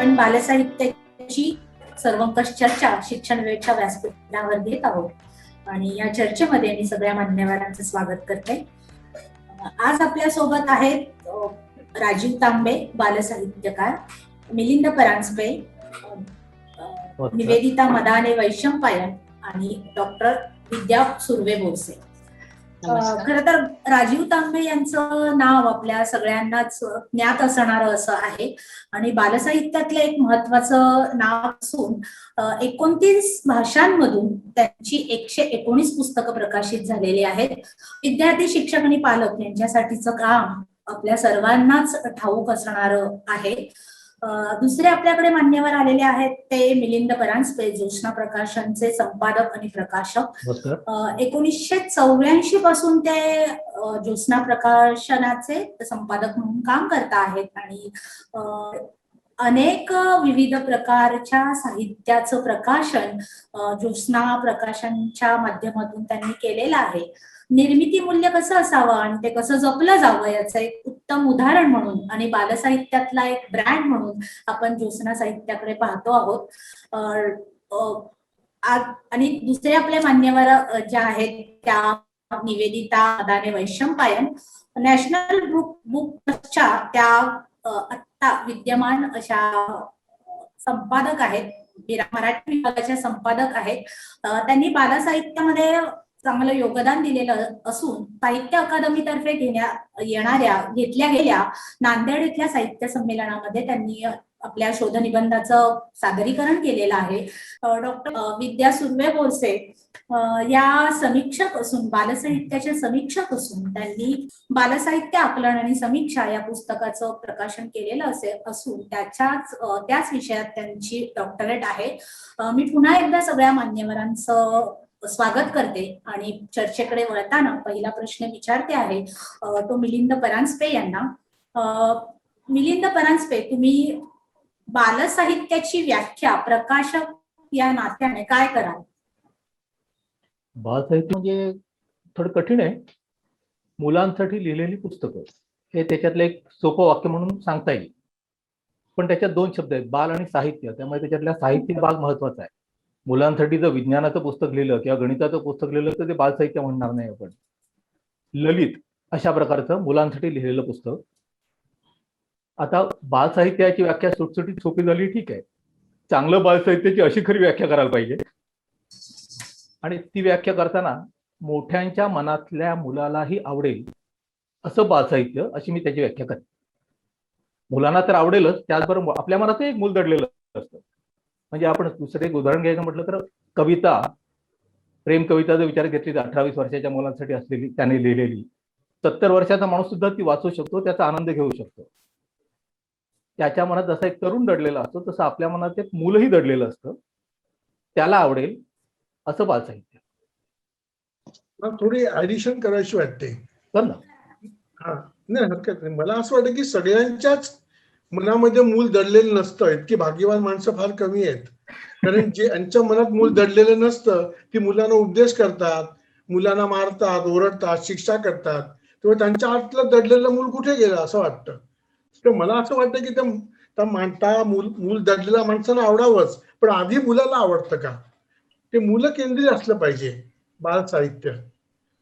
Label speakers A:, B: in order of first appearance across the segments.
A: आपण बालसाहित्याची सर्वंकष चर्चा शिक्षण वेळच्या व्यासपीठावर घेत आहोत आणि या चर्चेमध्ये मी सगळ्या मान्यवरांचं स्वागत करते. आज आपल्या सोबत आहेत राजीव तांबे, बालसाहित्यकार, मिलिंद परांजपे, निवेदिता मदाने वैशंपायन आणि डॉक्टर विद्या सुर्वे बोरसे. खर तर राजीव तांबे यांचं नाव आपल्या सगळ्यांनाच ज्ञात असणारं असं आहे आणि बालसाहित्यातलं एक महत्वाचं नाव असून 29 भाषांमधून त्यांची 119 पुस्तकं प्रकाशित झालेली आहेत. विद्यार्थी, शिक्षक आणि पालक यांच्यासाठीचं काम आपल्या सर्वांनाच ठाऊक असणारं आहे. दुसरे आपल्याकडे मान्यवर आलेले आहेत ते मिलिंद परांजपे, ज्योत्स्ना प्रकाशनचे संपादक आणि प्रकाशक. 1984 पासून ते ज्योत्स्ना प्रकाशनाचे संपादक म्हणून काम करत आहेत आणि अनेक विविध प्रकारच्या साहित्याचं प्रकाशन ज्योत्स्ना प्रकाशनच्या माध्यमातून त्यांनी केलेलं आहे. निर्मिती मूल्य कसं असावं आणि ते कसं जपलं जावं याचं एक उत्तम उदाहरण म्हणून आणि बालसाहित्यातला एक ब्रँड म्हणून आपण ज्योत्स्ना साहित्याकडे पाहतो आहोत. आणि दुसरे आपले मान्यवर ज्या आहेत त्या निवेदिता मदाने वैशंपायन, नॅशनल बुक ट्रस्टच्या त्या आत्ता विद्यमान अशा संपादक आहेत, मराठी विभागाच्या संपादक आहेत. त्यांनी बालसाहित्यामध्ये चांगलं योगदान दिलेलं असून साहित्य अकादमीतर्फे घेतल्या गेल्या नांदेड इथल्या साहित्य संमेलनामध्ये त्यांनी आपल्या शोधनिबंधाचं सादरीकरण केलेलं आहे. डॉक्टर विद्या सुर्वे बोरसे या समीक्षक असून, बालसाहित्याचे समीक्षक असून त्यांनी बालसाहित्य आकलन आणि समीक्षा या पुस्तकाचं प्रकाशन केलेलं असून त्याच विषयात त्यांची डॉक्टरेट आहे. मी पुन्हा एकदा सगळ्या मान्यवरांचं स्वागत करते आणि चर्चेकडे वळताना पहिला प्रश्न विचारते आहे तो मिलिंद परांजपे यांना. मिलिंद परांजपे, तुम्ही बालसाहित्याची व्याख्या प्रकाशक या नात्याने काय कराल?
B: बालसाहित्य म्हणजे थोडं कठीण आहे. मुलांसाठी लिहिलेली पुस्तकं हे त्याच्यातलं एक सोपं वाक्य म्हणून सांगता येईल, पण त्याच्यात दोन शब्द आहेत, बाल आणि साहित्य. त्यामुळे त्याच्यातला साहित्य भाग महत्वाचा आहे. मुलांसाठी जर विज्ञानाचं पुस्तक लिहिलं किंवा गणिताचं पुस्तक लिहिलं तर ते बालसाहित्य म्हणणार नाही आपण. ललित अशा प्रकारचं मुलांसाठी लिहिलेलं पुस्तक. आता बालसाहित्याची व्याख्या सुटसुटीत सोपी झाली, ठीक आहे. चांगलं बालसाहित्याची अशी खरी व्याख्या करायला पाहिजे आणि ती व्याख्या करताना मोठ्यांच्या मनातल्या मुलालाही आवडेल असं बालसाहित्य, अशी मी त्याची व्याख्या करते. मुलांना तर आवडेलच, त्याचबरोबर आपल्या मनात एक मूल दडलेलं असतं. म्हणजे आपण दुसरं एक उदाहरण घ्यायचं म्हटलं तर कविता, प्रेम कविता जर विचार घेतली तर 18-20 वर्षाच्या मुलांसाठी असलेली, त्याने लिहिलेली, 70 वर्षाचा माणूस सुद्धा ती वाचू शकतो, त्याचा आनंद घेऊ शकतो. त्याच्या मनात जसा एक तरुण दडलेला असतो तसं आपल्या मनात एक मुलंही दडलेलं असतं, त्याला आवडेल असं बालसाहित्य.
C: थोडी ऍडिशन करायची वाटते.
B: ना?
C: हा, नाही हरकत नाही. मला असं वाटतं की सगळ्यांच्याच मनामध्ये मूल दडलेलं नसतं. इतकी भाग्यवान माणसं फार कमी आहेत. कारण जे यांच्या मनात मूल दडलेलं नसतं ती मुलांना उपदेश करतात, मुलांना मारतात, ओरडतात, शिक्षा करतात, तेव्हा त्यांच्या आतलं दडलेलं मूल कुठे गेलं असं वाटतं. तर मला असं वाटतं की त्या मूल दडलेल्या माणसांना आवडावंच, पण आधी मुलाला आवडतं का ते मुलं केंद्रित असलं पाहिजे बाल साहित्य.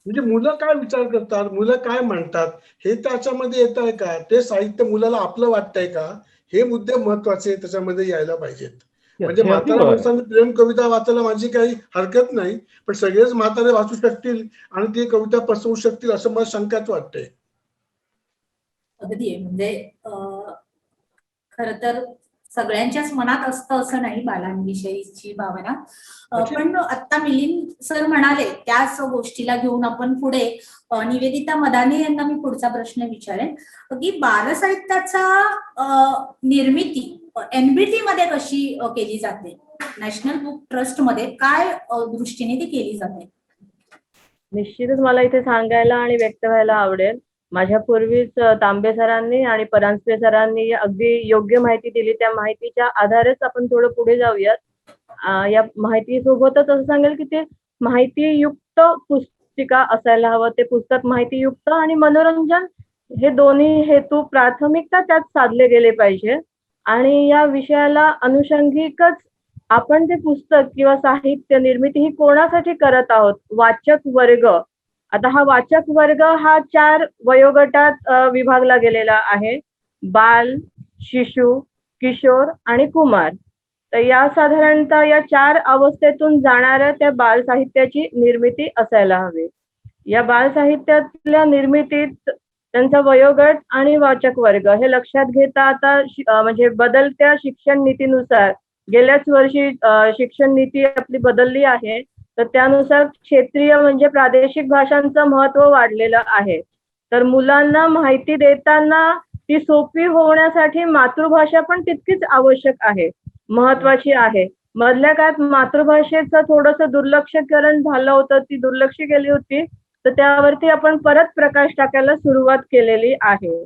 C: म्हणजे मुलं काय विचार करतात, मुलं काय म्हणतात हे त्याच्यामध्ये येत आहे का, ते साहित्य मुलाला आपलं वाटतंय का, हे मुद्दे महत्वाचे त्याच्यामध्ये यायला पाहिजेत. म्हणजे म्हातारा माणसांनी प्रेम कविता वाचायला माझी काही हरकत नाही, पण सगळेच म्हातारे वाचू शकतील आणि ती कविता पसरवू शकतील असं मला शंकाच वाटते.
A: अगदी, म्हणजे खर तर सगळ्यांच्याच मनात असतं असं नाही बालांविषयीची भावना. पण आता मिलिंद सर म्हणाले त्याच गोष्टीला घेऊन आपण पुढे निवेदिता मदाने यांना मी पुढचा प्रश्न विचारेन की बालसाहित्याचा निर्मिती एनबीटी मध्ये कशी केली जाते, नॅशनल बुक ट्रस्ट मध्ये काय दृष्टीने ती केली जाते?
D: निश्चितच मला इथे सांगायला आणि व्यक्त व्हायला आवडेल. माझ्या पूर्वीच तांबे सरांनी आणि परांजपे सरांनी अगदी योग्य माहिती दिली. त्या माहितीच्या आधारेच आपण थोडं पुढे जाऊयात. या माहितीसोबतच असं सांगेल की ते माहितीयुक्त पुस्तिका असायला हवं. ते पुस्तक माहितीयुक्त आणि मनोरंजन हे दोन्ही हेतू प्राथमिकता त्यात साधले गेले पाहिजे. आणि या विषयाला अनुषंगिकच आपण ते पुस्तक किंवा साहित्य निर्मिती ही कोणासाठी करत आहोत, वाचक वर्ग. आता हा वाचक वर्ग हा 4 वयोगटात विभागला गेलेला आहे. बाल, शिशु, किशोर आणि कुमार. तर या साधारणतः या 4 अवस्थेतून जाणाऱ्या त्या बाल साहित्याची निर्मिती असायला हवी. या बाल साहित्यातल्या निर्मितीत त्यांचा वयोगट आणि वाचक वर्ग हे लक्षात घेता आता म्हणजे बदलत्या शिक्षण नीतीनुसार गेल्याच वर्षी शिक्षण नीती आपली बदलली आहे. तर त्यानुसार क्षेत्रीय म्हणजे प्रादेशिक भाषांचं महत्त्व वाढलेलं आहे. तर मुलांना माहिती देताना ती सोपी होण्यासाठी मातृभाषा पण तितकीच आवश्यक आहे, महत्वाची आहे. मधल्या काळात मातृभाषेचं थोडंसं दुर्लक्षकरण झालं होतं, ती दुर्लक्ष केली होती. तर त्यावरती आपण परत प्रकाश टाकायला सुरुवात केलेली आहे.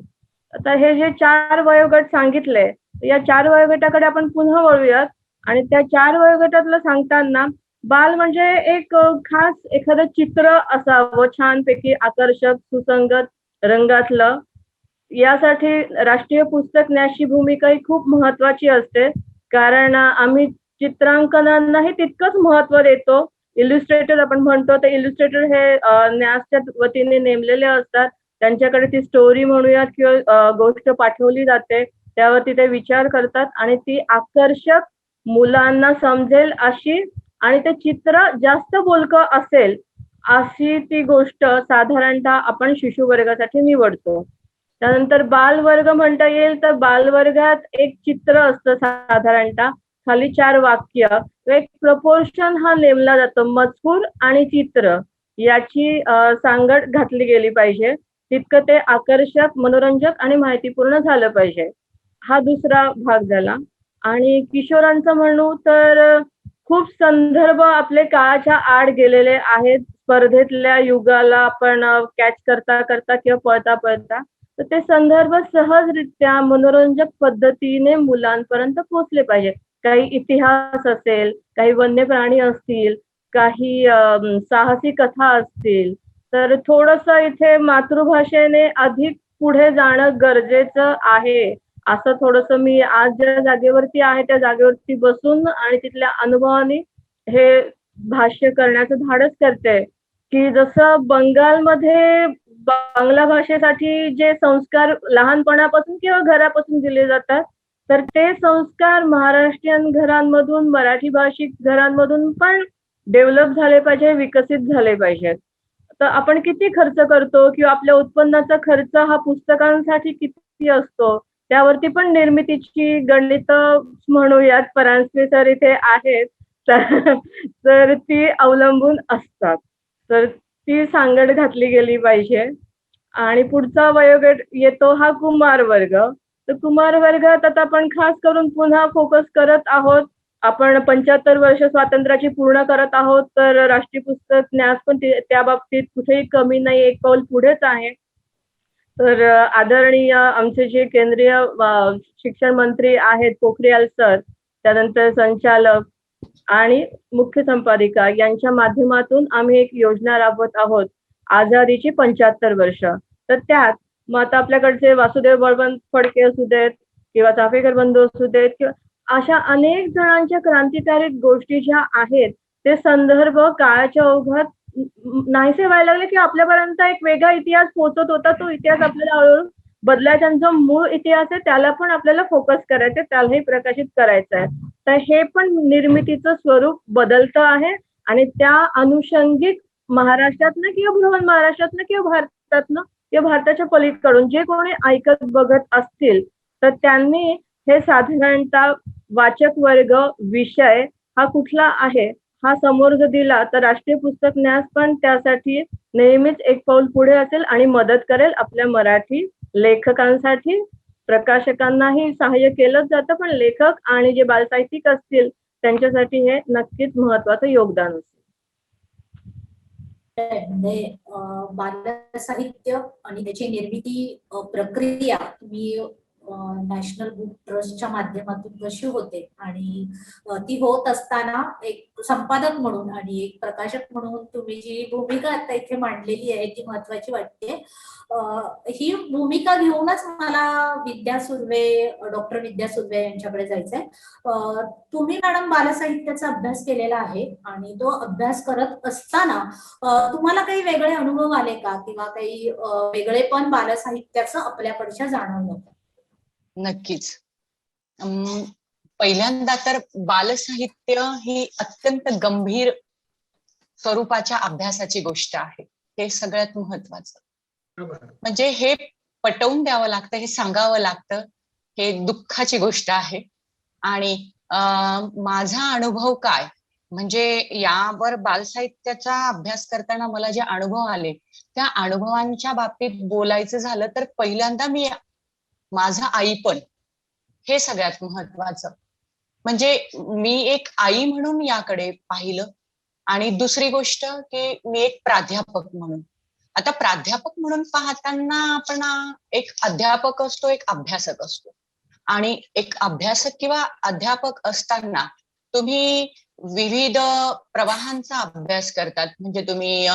D: आता हे जे 4 वयोगट सांगितले, या 4 वयोगटाकडे आपण पुन्हा वळूयात आणि त्या 4 वयोगटातलं सांगताना बाल म्हणजे एक खास एखादं चित्र असावं छानपैकी आकर्षक, सुसंगत रंगातलं. यासाठी राष्ट्रीय पुस्तक न्यासची भूमिका ही खूप महत्वाची असते. कारण आम्ही चित्रांकनांनाही तितकंच महत्त्व देतो. इल्युस्ट्रेटर आपण म्हणतो, तर इल्युस्ट्रेटर हे न्यासच्या वतीने नेमलेले असतात. त्यांच्याकडे ती स्टोरी म्हणूयात किंवा गोष्ट पाठवली जाते. त्यावरती ते विचार करतात आणि ती आकर्षक, मुलांना समजेल अशी आणि ते चित्र जास्त बोलकं असेल अशी ती गोष्ट साधारणतः आपण शिशु वर्गासाठी निवडतो. त्यानंतर बालवर्ग म्हणता येईल, तर बालवर्गात एक चित्र असतं साधारणतः. खाली 4 वाक्य, एक प्रपोर्शन हा नेमला जातो. मजकूर आणि चित्र याची सांगड घातली गेली पाहिजे. तितकं ते आकर्षक, मनोरंजक आणि माहितीपूर्ण झालं पाहिजे. हा दुसरा भाग झाला. आणि किशोरांचं म्हणू तर खूप संदर्भ आपले काळाच्या आड गेलेले आहेत. स्पर्धेतल्या युगाला आपण कॅच करता करता किंवा पळता पळता, तर ते संदर्भ सहजरित्या मनोरंजक पद्धतीने मुलांपर्यंत पोहोचले पाहिजे. काही इतिहास असेल, काही वन्य प्राणी असतील, काही साहसी कथा असतील, तर थोडंसं इथे मातृभाषेने अधिक पुढे जाणं गरजेचं आहे. असं थोडंसं मी आज ज्या जागेवरती आहे त्या जागेवरती बसून आणि तिथल्या अनुभवाने हे भाष्य करण्याचं धाडस करते. की जसं बंगालमध्ये बांगला भाषेसाठी जे संस्कार लहानपणापासून किंवा घरापासून दिले जातात, तर ते संस्कार महाराष्ट्रीयन घरांमधून, मराठी भाषिक घरांमधून पण डेव्हलप झाले पाहिजे, विकसित झाले पाहिजेत. तर आपण किती खर्च करतो किंवा आपल्या उत्पन्नाचा खर्च हा पुस्तकांसाठी किती असतो, त्यावरती पण निर्मितीची गणितं म्हणूयात, परांजपे सर इथे आहेत, तर ती अवलंबून असतात. तर ती सांगड घातली गेली पाहिजे. आणि पुढचा वयोगट येतो हा कुमार वर्ग. तर कुमार वर्गात आता आपण खास करून पुन्हा फोकस करत आहोत. आपण 75 वर्ष स्वातंत्र्याची पूर्ण करत आहोत, तर राष्ट्रीय पुस्तक न्यास पण त्या बाबतीत कुठेही कमी नाही, एक पाऊल पुढेच आहे. तर आदरणीय आमचे जे केंद्रीय शिक्षण मंत्री आहेत पोखरियाल सर, त्यानंतर संचालक आणि मुख्य संपादिका यांच्या माध्यमातून आम्ही एक योजना राबवत आहोत, आझादीची 75 वर्ष. तर त्यात मग आता आपल्याकडचे वासुदेव बळवंत फडके असू देत किंवा चाफेकर बंधू असू देत किंवा अशा अनेक जणांच्या क्रांतिकारी गोष्टी ज्या आहेत, ते संदर्भ काळाच्या ओघात नाहीसे व्हायला लागले किंवा आपल्यापर्यंत एक वेगळा इतिहास पोहोचत होता. तो इतिहास आपल्याला हळूहळू बदलायचा. जो मूळ इतिहास आहे त्याला पण आपल्याला फोकस करायचं, त्यालाही प्रकाशित करायचं आहे. तर हे पण निर्मितीचं स्वरूप बदलतं आहे आणि त्या अनुषंगिक महाराष्ट्रातनं किंवा बृहन महाराष्ट्रातनं किंवा भारतातनं किंवा भारताच्या पलीकडून जे कोणी ऐकत बघत असतील, तर त्यांनी हे साधारणतः वाचक वर्ग विषय हा कुठला आहे हा समोर जर दिला, तर राष्ट्रीय पुस्तक न्यास पण त्यासाठी नेहमीच एक पाऊल पुढे असेल आणि मदत करेल. आपल्या मराठी लेखकांसाठी, प्रकाशकांनाही सहाय्य केलंच जातं, पण लेखक आणि जे बालसाहित्यिक असतील त्यांच्यासाठी हे नक्कीच महत्वाचं योगदान असेल.
A: म्हणजे बालसाहित्य आणि त्याची निर्मिती प्रक्रिया तुम्ही नॅशनल बुक ट्रस्टच्या माध्यमातून कशी होते आणि ती होत असताना एक संपादक म्हणून आणि एक प्रकाशक म्हणून तुम्ही जी भूमिका आता इथे मांडलेली आहे ती महत्वाची वाटते. ही भूमिका घेऊनच मला विद्या सुर्वे, डॉक्टर विद्या सुर्वे यांच्याकडे जायचंय. तुम्ही मॅडम बालसाहित्याचा अभ्यास केलेला आहे आणि तो अभ्यास करत असताना तुम्हाला काही वेगळे अनुभव आले का किंवा काही वेगळेपण बालसाहित्याचं आपल्याकडच्या जाणवलं?
E: नक्कीच. पहिल्यांदा तर बालसाहित्य ही अत्यंत गंभीर स्वरूपाच्या अभ्यासाची गोष्ट आहे. हे सगळ्यात महत्वाचं. म्हणजे हे पटवून द्यावं लागतं, हे सांगावं लागतं. हे दुःखाची गोष्ट आहे. आणि माझा अनुभव काय, म्हणजे यावर बालसाहित्याचा अभ्यास करताना मला जे अनुभव आले त्या अनुभवांच्या बाबतीत बोलायचं झालं तर पहिल्यांदा माझं आईपण हे सगळ्यात महत्वाचं. म्हणजे मी एक आई म्हणून याकडे पाहिलं. आणि दुसरी गोष्ट की मी एक प्राध्यापक म्हणून. आता प्राध्यापक म्हणून पाहताना आपण एक अध्यापक असतो, एक अभ्यासक असतो. आणि एक अभ्यासक किंवा अध्यापक असताना तुम्ही विविध प्रवाहांचा अभ्यास करतात. म्हणजे तुम्ही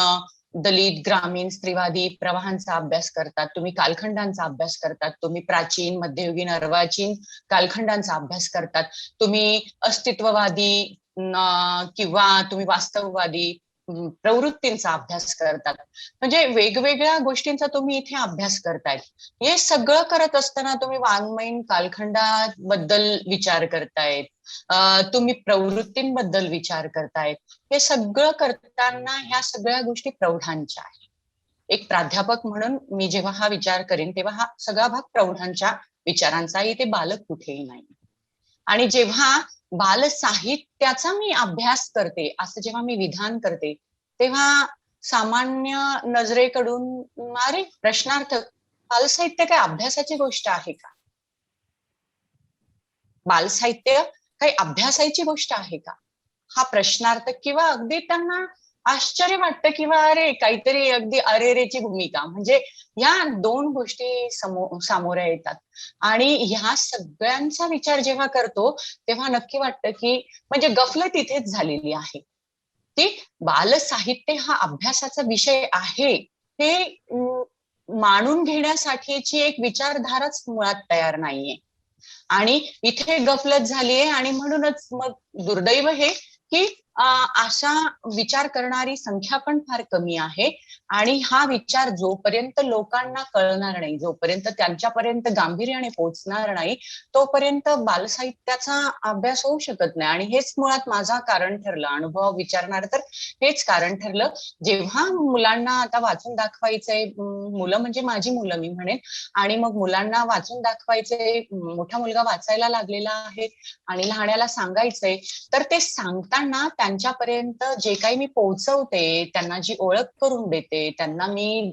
E: दलित, ग्रामीण, स्त्रीवादी प्रवाहांचा अभ्यास करतात, तुम्ही कालखंडांचा अभ्यास करतात, तुम्ही प्राचीन, मध्ययुगीन, अर्वाचीन कालखंडांचा अभ्यास करतात, तुम्ही अस्तित्ववादी किंवा तुम्ही वास्तववादी प्रवृत्तींचा अभ्यास करतात. म्हणजे वेगवेगळ्या गोष्टींचा तुम्ही इथे अभ्यास करतायत. हे सगळं करत असताना तुम्ही वाङ्मयीन कालखंडाबद्दल विचार करतायत, तुम्ही प्रवृत्तींबद्दल विचार करतायत. हे सगळं करताना ह्या सगळ्या गोष्टी प्रौढांच्या आहेत. एक प्राध्यापक म्हणून मी जेव्हा हा विचार करेन तेव्हा हा सगळा भाग प्रौढांच्या विचारांचा, इथे बालक कुठेही नाही. आणि जेव्हा बाल साहित्याचा मी अभ्यास करते, असं जेव्हा मी विधान करते, तेव्हा सामान्य नजरेकडून अरे प्रश्नार्थक, बालसाहित्य काय अभ्यासाची गोष्ट आहे का? बालसाहित्य काही अभ्यासाची गोष्ट आहे का? हा प्रश्नार्थक किंवा अगदी त्यांना आश्चर्य वाटतं किंवा अरे काहीतरी अगदी अरेरेची भूमिका. म्हणजे या दोन गोष्टी सामोऱ्या येतात. आणि ह्या सगळ्यांचा विचार जेव्हा करतो तेव्हा नक्की वाटतं की म्हणजे गफलत इथेच झालेली आहे की बालसाहित्य हा अभ्यासाचा विषय आहे हे मानून घेण्यासाठीची एक विचारधाराच मुळात तयार नाहीये. आणि इथे गफलत झालीये. आणि म्हणूनच मग दुर्दैव हे की असा विचार करणारी संख्या पण फार कमी आहे. आणि हा विचार जोपर्यंत लोकांना कळणार नाही, जोपर्यंत त्यांच्यापर्यंत गांभीर्याने पोहोचणार नाही, तोपर्यंत बालसाहित्याचा अभ्यास होऊ शकत नाही. आणि हेच मुळात माझा कारण ठरलं. अनुभव विचारणार तर हेच कारण ठरलं. जेव्हा मुलांना आता वाचून दाखवायचंय, मुलं म्हणजे माझी मुलं मी म्हणेन, आणि मग मुलांना वाचून दाखवायचंय, मोठा मुलगा वाचायला लागलेला आहे आणि लहाण्याला सांगायचंय, तर ते सांगताना त्यांच्यापर्यंत जे काही मी पोहोचवते, त्यांना जी ओळख करून देते, त्यांना मी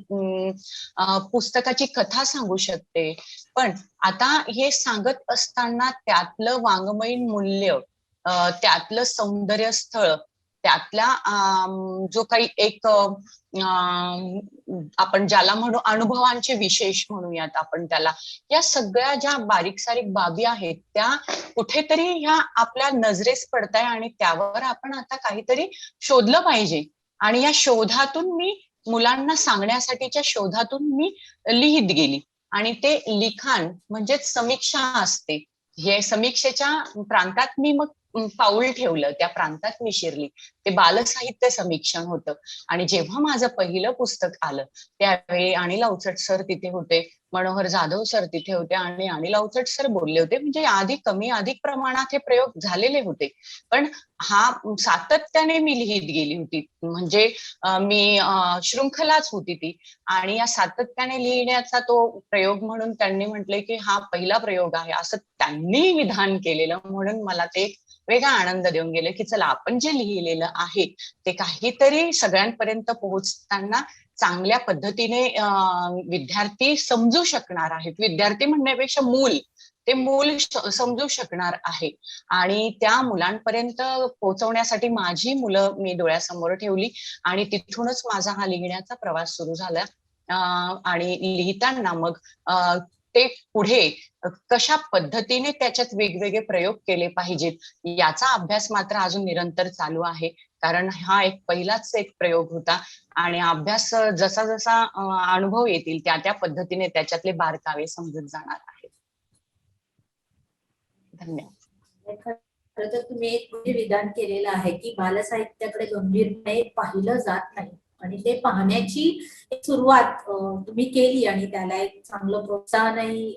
E: पुस्तकाची कथा सांगू शकते. पण आता हे सांगत असताना त्यातलं वाङ्मयीन मूल्य, त्यातलं सौंदर्य स्थळ, त्यातल्या जो काही एक आपण ज्याला म्हणू अनुभवांचे विशेष म्हणूयात आपण त्याला, या सगळ्या ज्या बारीक सारीक बाबी आहेत त्या कुठेतरी ह्या आपल्या नजरेस पडताय. आणि त्यावर आपण आता काहीतरी शोधलं पाहिजे. आणि या शोधातून मी मुलांना सांगण्यासाठीच्या शोधातून मी लिहित गेली. आणि ते लिखाण म्हणजेच समीक्षा असते. हे समीक्षेच्या प्रांतात मी मग पाऊल ठेवलं, त्या प्रांतात मी शिरली. ते बालसाहित्य समीक्षण होतं. आणि जेव्हा माझं पहिलं पुस्तक आलं त्यावेळी अनिल अवचट सर तिथे होते, मनोहर जाधव सर तिथे होते. आणि अनिल अवचट सर बोलले होते, म्हणजे आधी कमी अधिक प्रमाणात हे प्रयोग झालेले होते, पण हा सातत्याने मी लिहित गेली होती. म्हणजे मी शृंखलाच होती ती. आणि या सातत्याने लिहिण्याचा तो प्रयोग म्हणून त्यांनी म्हटले की हा पहिला प्रयोग आहे, असं त्यांनी विधान केलेलं. म्हणून मला ते वेगळा आनंद देऊन गेले की चला, आपण जे लिहिलेलं आहे ते काहीतरी सगळ्यांपर्यंत पोहोचताना चांगल्या पद्धतीने विद्यार्थी समजू शकणार आहेत. विद्यार्थी म्हणण्यापेक्षा ते मूल समजू शकणार आहे. आणि त्या मुलांपर्यंत पोहोचवण्यासाठी माझी मुलं मी डोळ्यासमोर ठेवली. आणि तिथूनच माझा हा लिहिण्याचा प्रवास सुरू झाला. आणि लिहिताना मग ते पुढे कशा पद्धतीने त्याच्यात वेगवेगळे प्रयोग केले पाहिजेत याचा अभ्यास मात्र अजून निरंतर चालू आहे. कारण हा एक पहिलाच एक प्रयोग होता आणि अभ्यास जसा जसा अनुभव येतील त्या पद्धतीने त्याच्यातले बारकावे समजत जाणार आहेत. धन्यवाद.
A: खरं तर तुम्ही एक विधान केलेलं आहे की बालसाहित्याकडे गंभीरपणे पाहिलं जात नाही आणि ते पाहण्याची एक सुरुवात तुम्ही केली आणि त्याला एक चांगलं प्रोत्साहनही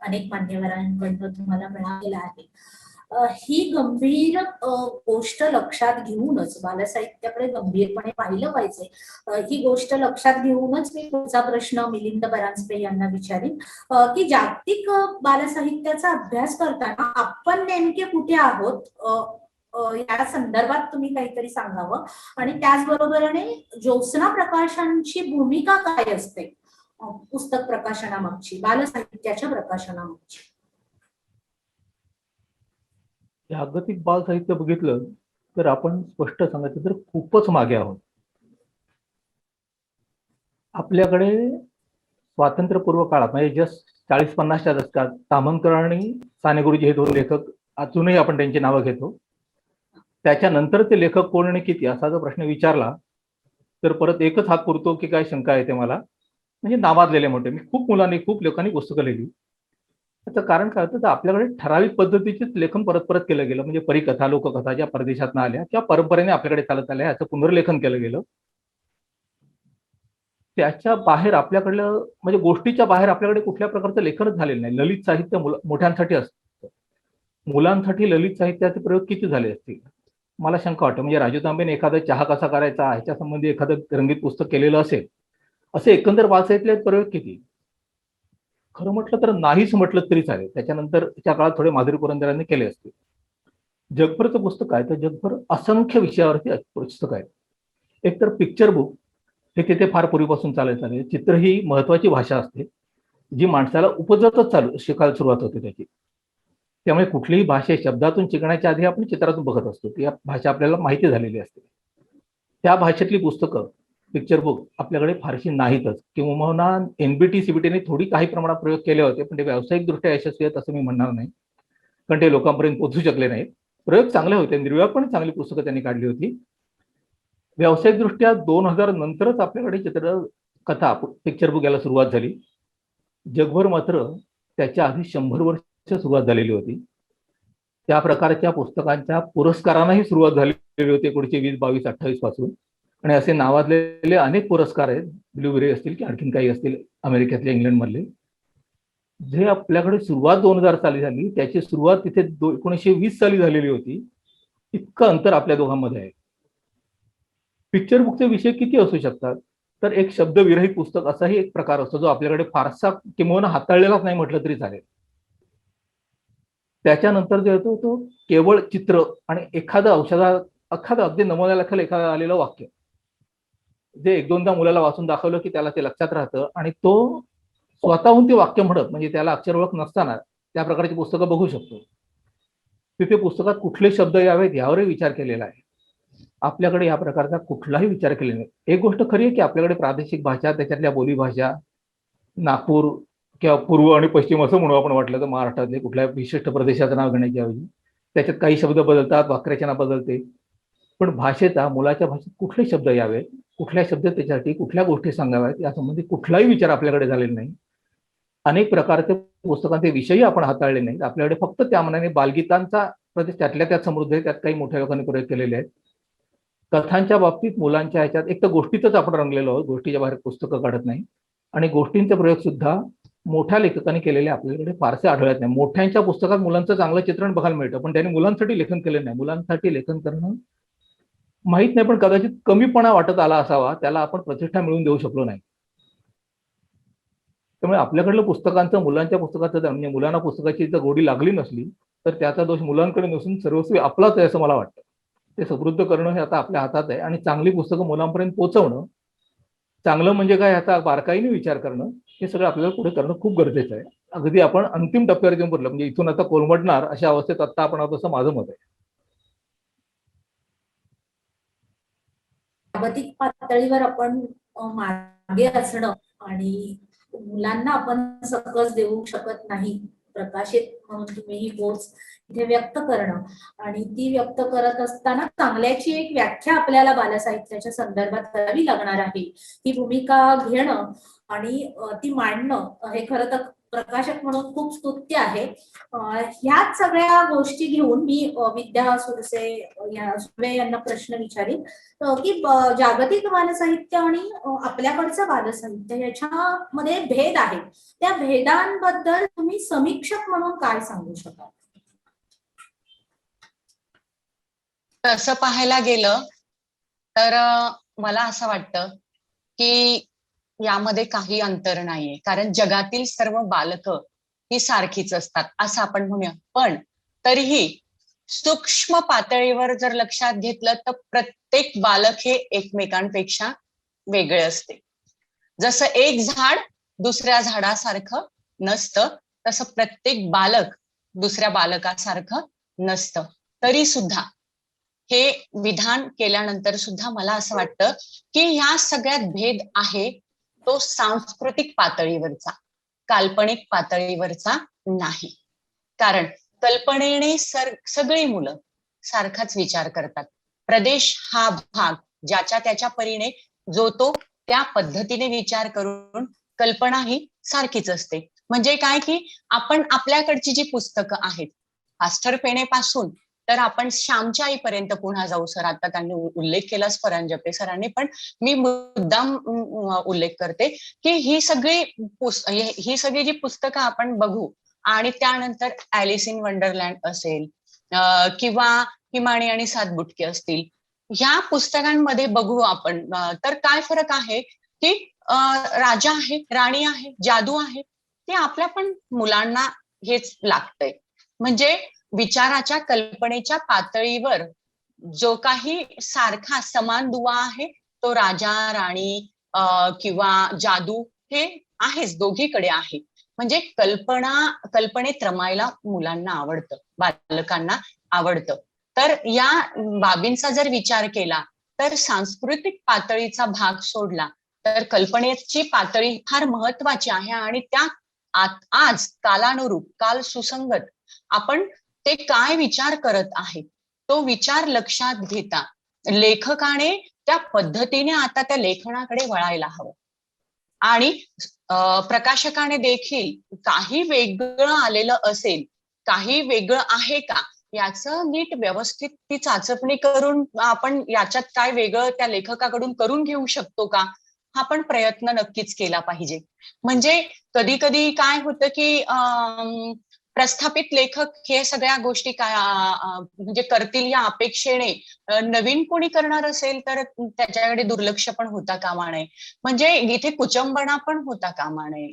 A: अनेक मान्यवरांकडून तुम्हाला मिळालेलं आहे. ही गंभीर गोष्ट लक्षात घेऊनच बालसाहित्याकडे गंभीरपणे पाहिलं पाहिजे. ही गोष्ट लक्षात घेऊनच मी पुढचा प्रश्न मिलिंद परांजपे यांना विचारीन की जागतिक बालसाहित्याचा अभ्यास करताना आपण नेमके कुठे आहोत या संदर्भात तुम्ही काहीतरी सांगावं आणि त्याचबरोबरीने ज्योत्स्ना प्रकाशनाची भूमिका काय असते पुस्तक प्रकाशनामागची, बालसाहित्याच्या प्रकाशनामागची.
B: जागतिक बाल साहित्य बघितलं तर आपण स्पष्ट सांगायचं तर खूपच मागे आहोत. आपल्याकडे स्वातंत्र्यपूर्व काळात म्हणजे जस्ट 40-50च्या दशकात ताम्हनकर आणि साने गुरुजी हे दोन लेखक अजूनही आपण त्यांची नावं घेतो. त्याच्यानंतर ते लेखक कोण आणि किती असा जर प्रश्न विचारला तर परत एकच हात पुरतो की काय शंका येते मला. म्हणजे नावाजलेले मोठे मी खूप मुलांनी खूप लोकांनी पुस्तकं लिहिली. त्याचं कारण काय होतं तर आपल्याकडे ठराविक पद्धतीचेच लेखन परत परत केलं गेलं. म्हणजे परिकथा लोककथा ज्या परदेशातनं आल्या त्या परंपरेने आपल्याकडे चालत आल्या याचं पुनर्लेखन केलं गेलं. त्याच्या बाहेर आपल्याकडलं म्हणजे गोष्टीच्या बाहेर आपल्याकडे कुठल्या प्रकारचं लेखनच झालेलं नाही. ललित साहित्य मोठ्यांसाठी असतं, मुलांसाठी ललित साहित्याचे प्रयोग किती झाले असतील मला शंका वाटते. म्हणजे राजू तांबेने एखादा चहा कसा करायचा ह्याच्या संबंधी एखादं रंगीत पुस्तक केलेलं असेल असे एकंदर बालसाहित्यातले प्रयोग किती. खरं म्हटलं तर नाहीच म्हटलं तरी चालेल. त्याच्यानंतर त्या काळात थोडे माधुरी पुरंदरांनी केले असतील. जगभरचं पुस्तक आहे तर जगभर असंख्य विषयावरती पुस्तक आहेत. एक तर पिक्चर बुक हे तिथे फार पूर्वीपासून चालत आले. चित्र ही महत्वाची भाषा असते जी माणसाला उपजतच शिकायला सुरुवात होते त्याची. त्यामुळे कुठलीही भाषा शब्दातून शिकण्याच्या आधी आपण चित्रातून बघत असतो. ती भाषा आपल्याला माहिती झालेली असते. त्या भाषेतली पुस्तकं पिक्चर बुक आपल्याकडे फारशी नाहीतच. किंवा एनबीटी सीबीटीने थोडी काही प्रमाणात प्रयोग केले होते पण ते व्यावसायिकदृष्ट्या यशस्वी आहेत असं मी म्हणणार नाही कारण ते लोकांपर्यंत पोहोचू शकले नाहीत. प्रयोग चांगले होते, निर्व्यापणे चांगली पुस्तकं त्यांनी काढली होती. व्यावसायिकदृष्ट्या 2000 नंतरच आपल्याकडे चित्रकथा पिक्चर बुक यायला सुरुवात झाली. जगभर मात्र त्याच्या आधी 100 वर्ष सुरुवात झालेली होती. त्या प्रकारच्या पुस्तकांच्या पुरस्कारांनाही सुरुवात झालेली होती 1920, 22, 28 पासून. आणि असे नावाजलेले अनेक पुरस्कार आहेत, ब्लूबेरी असतील की आणखीन काही असतील अमेरिकेतले, इंग्लंडमधले, जे आपल्याकडे सुरुवात 2000 साली झाली. त्याची सुरुवात तिथे 1920 साली झालेली होती. इतकं अंतर आपल्या दोघांमध्ये आहे. पिक्चर बुकचे विषय किती असू शकतात तर एक शब्दविरहित पुस्तक असाही एक प्रकार असतो जो आपल्याकडे फारसा किंवा हाताळलेलाच नाही म्हटलं तरी चालेल. त्याच्यानंतर जे होतो तो केवळ चित्र आणि एखादं अगदी नमुन्याला एखादं आलेलं वाक्य जे एक दोनदा मुलाला वाचून दाखवलं की त्याला ते लक्षात राहतं आणि तो स्वतःहून ते वाक्य म्हणत म्हणजे त्याला अक्षर ओळख नसताना त्या प्रकारची पुस्तकं बघू शकतो. तिथे पुस्तकात कुठले शब्द यावेत यावरही विचार केलेला आहे. आपल्याकडे या प्रकारचा कुठलाही विचार केलेला नाही. एक गोष्ट खरी आहे की आपल्याकडे प्रादेशिक भाषा त्याच्यातल्या बोलीभाषा नागपूर किंवा पूर्व आणि पश्चिम असं म्हणू आपण वाटलं तर महाराष्ट्रातले कुठल्या विशिष्ट प्रदेशाचं नाव घेण्याच्या ऐवजी त्याच्यात काही शब्द बदलतात, वाक्यरचना बदलते. पण मुलाच्या भाषेत कुठले शब्द यावेत, कुठल्या शब्द त्याच्यासाठी कुठल्या गोष्टी सांगाव्यात यासंबंधी कुठलाही विचार आपल्याकडे झालेला नाही. अनेक प्रकारचे पुस्तकांचे विषयही आपण हाताळले नाहीत. आपल्याकडे फक्त त्या मनाने बालगीतांचा प्रदेश त्यातल्या त्यात समृद्ध आहे, त्यात काही मोठ्या लोकांनी प्रयोग केलेले आहेत. कथांच्या बाबतीत मुलांच्या ह्याच्यात एक तर गोष्टीतच आपण रंगलेलो आहोत, गोष्टीच्या बाहेर पुस्तकं काढत नाही. आणि गोष्टींचे प्रयोग सुद्धा मोठ्या लेखकांनी केलेले आपल्याकडे फारसे आढळत नाही. मोठ्यांच्या पुस्तकात मुलांचं चांगलं चित्रण बघायला मिळतं पण त्यांनी मुलांसाठी लेखन केलं नाही. मुलांसाठी लेखन करणं माहित नाही पण कदाचित कमीपणा वाटत आला असावा, त्याला आपण प्रतिष्ठा मिळवून देऊ शकलो नाही. त्यामुळे आपल्याकडलं पुस्तकांचं मुलांच्या पुस्तकाचं म्हणजे मुलांना पुस्तकाची जर गोडी लागली नसली तर त्याचा दोष मुलांकडे नसून सर्वस्वी आपलाच आहे असं मला वाटतं. ते समृद्ध करणं हे आता आपल्या हातात आहे आणि चांगली पुस्तकं मुलांपर्यंत पोहोचवणं, चांगलं म्हणजे काय याचा बारकाईने विचार करणं हे सगळं आपल्याला पुढे करणं खूप गरजेचं आहे. अगदी आपण अंतिम टप्प्यावर येऊन पडलं म्हणजे इथून आता कोलमडणार अशा अवस्थेत आता आपण आहोत असं माझं मत आहे.
A: जागतिक पातळीवर आपण मागे असणं आणि मुलांना आपण सकस देऊ शकत नाही. प्रकाशित म्हणून तुम्ही ही पोच इथे व्यक्त करणं आणि ती व्यक्त करत असताना चांगल्याची एक व्याख्या आपल्याला बालसाहित्याच्या संदर्भात करावी लागणार आहे. ती भूमिका घेणं आणि ती मांडणं हे खरं तर प्रकाशक म्हणून खूप स्तुत्य आहे. ह्याच सगळ्या गोष्टी घेऊन मी विद्या सुर्वे यांना प्रश्न विचारीन की जागतिक बालसाहित्य आणि आपल्याकडचं बालसाहित्य याच्यामध्ये भेद आहे. त्या भेदांबद्दल तुम्ही समीक्षक म्हणून काय सांगू शकाल?
E: तसं पाहायला गेलं तर मला असं वाटतं की यामध्ये काही अंतर नाहीये, कारण जगातील सर्व बालकं ही सारखीच असतात असं आपण म्हणूया. पण तरीही सूक्ष्म पातळीवर जर लक्षात घेतलं तर प्रत्येक बालक हे एकमेकांपेक्षा वेगळे असते. जसं एक झाड दुसऱ्या झाडासारखं नसतं, तसं प्रत्येक बालक दुसऱ्या बालकासारखं नसतं. तरी सुद्धा हे विधान केल्यानंतर सुद्धा मला असं वाटतं की ह्या सगळ्यात भेद आहे तो सांस्कृतिक पातळीवरचा, काल्पनिक पातळीवरचा नाही. कारण कल्पनेने सगळी मुलं सारखाच विचार करतात. प्रदेश हा भाग ज्याच्या त्याच्या परीने जो तो त्या पद्धतीने विचार करून कल्पना ही सारखीच असते. म्हणजे काय की आपण आपल्याकडची जी पुस्तकं आहेत, मास्टर पेनेपासून तर आपण श्यामच्या आईपर्यंत पुन्हा जाऊ. सर आता त्यांनी उल्लेख केलाच परांजपे सरांनी, पण मी मुद्दाम उल्लेख करते की ही सगळी जी पुस्तकं आपण बघू आणि त्यानंतर ॲलिस इन वंडरलँड असेल किंवा हिमाणी आणि सात बुटके असतील, ह्या पुस्तकांमध्ये बघू आपण तर काय फरक आहे की राजा आहे, राणी आहे, जादू आहे, ते आपल्या पण मुलांना हेच लागतंय. म्हणजे विचाराच्या कल्पनेच्या पातळीवर जो काही सारखा समान दुवा आहे तो राजा राणी किंवा जादू हे आहेच, दोघीकडे आहे. म्हणजे कल्पनेत रमायला मुलांना आवडतं, बालकांना आवडतं. तर या बाबींचा जर विचार केला तर सांस्कृतिक पातळीचा भाग सोडला तर कल्पनेची पातळी फार महत्वाची आहे. आणि त्या आज कालानुरूप, काल सुसंगत आपण ते काय विचार करत आहेत तो विचार लक्षात घेता लेखकाने त्या पद्धतीने आता त्या लेखनाकडे वळायला हवं. आणि प्रकाशकाने देखील काही वेगळं आलेलं असेल, काही वेगळं आहे का याचं नीट व्यवस्थित ती चाचपणी करून आपण याच्यात काय वेगळं त्या लेखकाकडून करून घेऊ शकतो का, हा पण प्रयत्न नक्कीच केला पाहिजे. म्हणजे कधी कधी काय होतं की प्रस्थापित लेखक हे सगळ्या गोष्टी काय म्हणजे करतील या अपेक्षेने नवीन कोणी करणार असेल तर त्याच्याकडे दुर्लक्ष पण होता कामा नये. म्हणजे इथे कुचंबणा पण होता कामा नये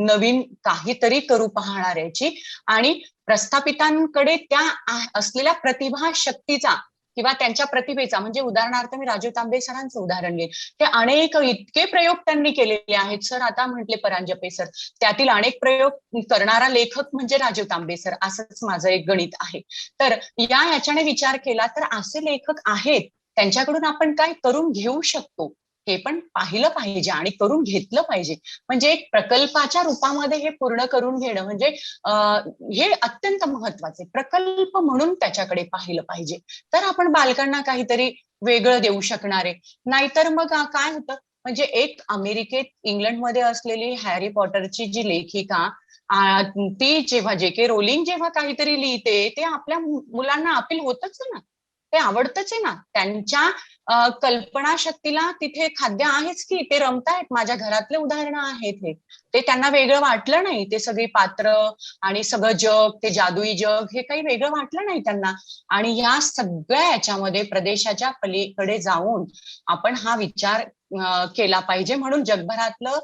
E: नवीन काहीतरी करू पाहणाऱ्याची. आणि प्रस्थापितांकडे त्या असलेल्या प्रतिभा शक्तीचा किंवा त्यांच्या प्रतिभेचा, म्हणजे उदाहरणार्थ मी राजीव तांबे सरांचं उदाहरण घेईन. ते अनेक इतके प्रयोग त्यांनी केलेले आहेत. सर आता म्हटले परांजपे सर, त्यातील अनेक प्रयोग करणारा लेखक म्हणजे राजीव तांबे सर, असंच माझं एक गणित आहे. तर याच्याने विचार केला तर असे लेखक आहेत, त्यांच्याकडून आपण काय करून घेऊ शकतो हे पण पाहिलं पाहिजे आणि करून घेतलं पाहिजे. म्हणजे एक प्रकल्पाच्या रूपामध्ये हे पूर्ण करून घेणं म्हणजे हे अत्यंत महत्वाचे प्रकल्प म्हणून त्याच्याकडे पाहिलं पाहिजे. तर आपण बालकांना काहीतरी वेगळं देऊ शकणार आहे. नाहीतर मग काय होतं, म्हणजे एक अमेरिकेत इंग्लंडमध्ये असलेली हॅरी पॉटरची जी लेखिका ती जेव्हा जे.के. रोलिंग जेव्हा काहीतरी लिहिते ते आपल्या मुलांना अपील होतच ना, ते आवडतच आहे ना. त्यांच्या कल्पना शक्तीला तिथे खाद्य आहेच की, ते रमतायत. माझ्या घरातले उदाहरणं आहेत हे. ते त्यांना वेगळं वाटलं नाही. ते सगळी पात्र आणि सगळं जग, ते जादुई जग हे काही वेगळं वाटलं नाही त्यांना. आणि या सगळ्या याच्यामध्ये प्रदेशाच्या पलीकडे जाऊन आपण हा विचार केला पाहिजे. म्हणून जगभरातलं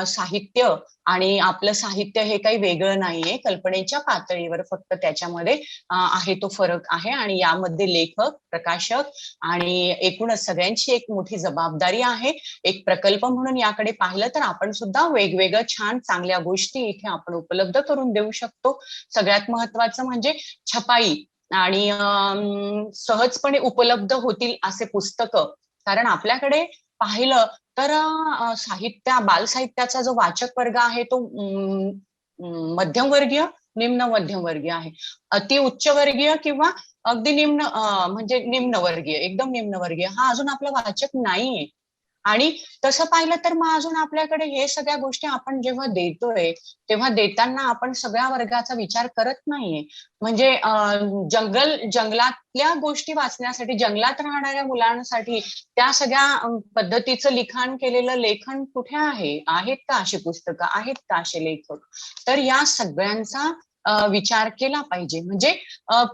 E: साहित्य आणि आपलं साहित्य हे काही वेगळं नाहीये. कल्पनेच्या पातळीवर फक्त त्याच्यामध्ये आहे तो फरक आहे. आणि यामध्ये लेखक, प्रकाशक आणि एकूणच सगळ्यांची एक मोठी जबाबदारी आहे. एक प्रकल्प म्हणून याकडे पाहिलं तर आपण सुद्धा वेगवेगळं छान चांगल्या गोष्टी इथे आपण उपलब्ध करून देऊ शकतो. सगळ्यात महत्वाचं म्हणजे छपाई आणि सहजपणे उपलब्ध होतील असे पुस्तकं. कारण आपल्याकडे पाहिलं तर बालसाहित्याचा जो वाचक वर्ग आहे तो मध्यमवर्गीय, निम्न मध्यमवर्गीय आहे. अति उच्चवर्गीय किंवा अगदी निम्न म्हणजे निम्नवर्गीय, एकदम निम्नवर्गीय हा अजून आपला वाचक नाहीये. आणि तसं पाहिलं तर मग अजून आपल्याकडे हे सगळ्या गोष्टी आपण जेव्हा देतोय तेव्हा देताना आपण सगळ्या वर्गाचा विचार करत नाहीये. म्हणजे जंगलातल्या गोष्टी वाचण्यासाठी, जंगलात राहणाऱ्या मुलांसाठी त्या सगळ्या पद्धतीचं लिखाण केलेलं लेखन कुठे आहे? आहेत का अशी पुस्तकं? आहेत का असे लेखक? तर या सगळ्यांचा विचार केला पाहिजे. म्हणजे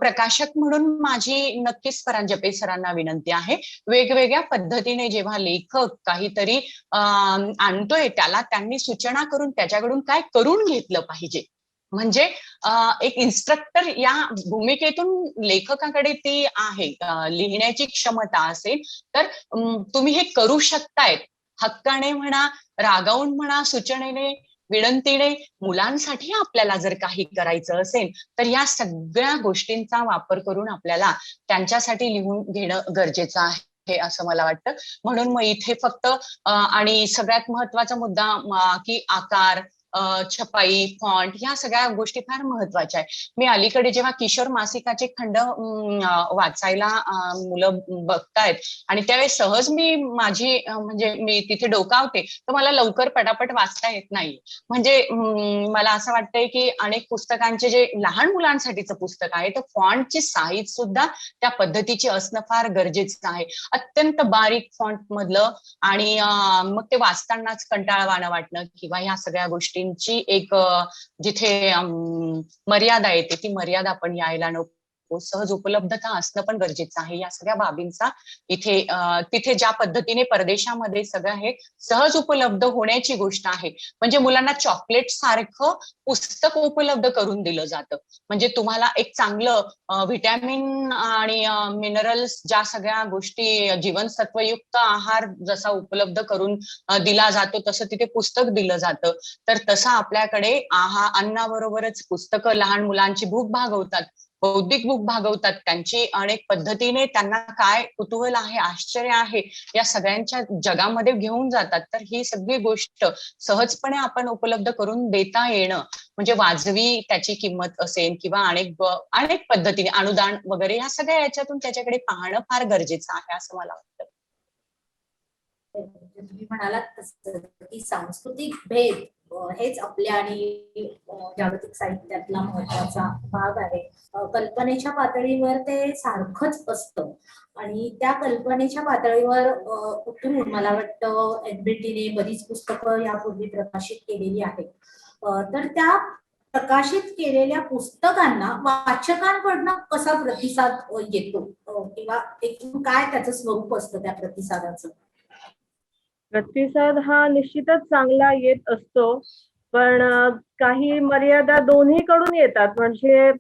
E: प्रकाशक म्हणून माझी नक्कीच परांजपे सरांना विनंती आहे, वेगवेगळ्या पद्धतीने जेव्हा लेखक काहीतरी आणतोय त्याला त्यांनी सूचना करून त्याच्याकडून काय करून घेतलं पाहिजे. म्हणजे एक इन्स्ट्रक्टर या भूमिकेतून लेखकाकडे ती आहे, लिहिण्याची क्षमता असेल तर तुम्ही हे करू शकतायत. हक्काने म्हणा, रागावून म्हणा, सूचनेने, विनंतीने मुलांसाठी आपल्याला जर काही करायचं असेल तर या सगळ्या गोष्टींचा वापर करून आपल्याला त्यांच्यासाठी लिहून घेणं गरजेचं आहे असं मला वाटतं. म्हणून मग इथे फक्त आणि सगळ्यात महत्वाचा मुद्दा की आकार, छपाई, फॉन्ट ह्या सगळ्या गोष्टी फार महत्वाच्या आहे. मी अलीकडे जेव्हा किशोर मासिकाचे खंड वाचायला मुलं बघतायत आणि त्यावेळेस सहज मी म्हणजे मी तिथे डोकावते तर मला लवकर पटापट वाचता येत नाही. म्हणजे मला असं वाटतंय की अनेक पुस्तकांचे जे लहान मुलांसाठीचं पुस्तक आहे तर फॉन्टची साईज सुद्धा त्या पद्धतीची असणं फार गरजेचं आहे. अत्यंत बारीक फॉन्ट मधलं आणि मग ते वाचतानाच कंटाळवाणं वाटणं किंवा ह्या सगळ्या गोष्टींची एक जिथे मर्यादा येते ती मर्यादा आपण यायला नको. सहज उपलब्धता असणं पण गरजेचं आहे. या सगळ्या बाबींचा तिथे ज्या पद्धतीने परदेशामध्ये सगळं हे सहज उपलब्ध होण्याची गोष्ट आहे. म्हणजे मुलांना चॉकलेट सारखं पुस्तक उपलब्ध करून दिलं जातं. म्हणजे तुम्हाला एक चांगलं व्हिटॅमिन आणि मिनरल्स ज्या सगळ्या गोष्टी जीवनसत्वयुक्त आहार जसा उपलब्ध करून दिला जातो तसं तिथे पुस्तक दिलं जातं. तर तसं आपल्याकडे अन्नाबरोबरच पुस्तकं लहान मुलांची भूक भागवतात, बौद्धिक भूक भागवतात, त्यांची अनेक पद्धतीने त्यांना काय कुतूहल आहे, आश्चर्य आहे या सगळ्यांच्या जगामध्ये घेऊन जातात. तर ही सगळी गोष्ट सहजपणे आपण उपलब्ध करून देता येणं म्हणजे वाजवी त्याची किंमत असेल किंवा अनेक पद्धतीने अनुदान वगैरे या सगळ्या याच्यातून त्याच्याकडे पाहणं फार गरजेचं आहे असं मला वाटतं.
A: तुम्ही म्हणालात तसं की सांस्कृतिक भेद हेच आपल्या आणि जागतिक साहित्यातला महत्वाचा भाग आहे. कल्पनेच्या पातळीवर ते सारखंच असतं आणि त्या कल्पनेच्या पातळीवर उतरून मला वाटतं एनबीटीने बरीच पुस्तकं यापूर्वी प्रकाशित केलेली आहेत. तर त्या प्रकाशित केलेल्या पुस्तकांना वाचकांकडनं कसा प्रतिसाद येतो किंवा एकूण काय त्याचं स्वरूप असतं त्या प्रतिसादाचं?
D: प्रतिसाद हा निश्चितच चांगला येत असतो, पण काही मर्यादा दोन्हीकडून येतात. म्हणजे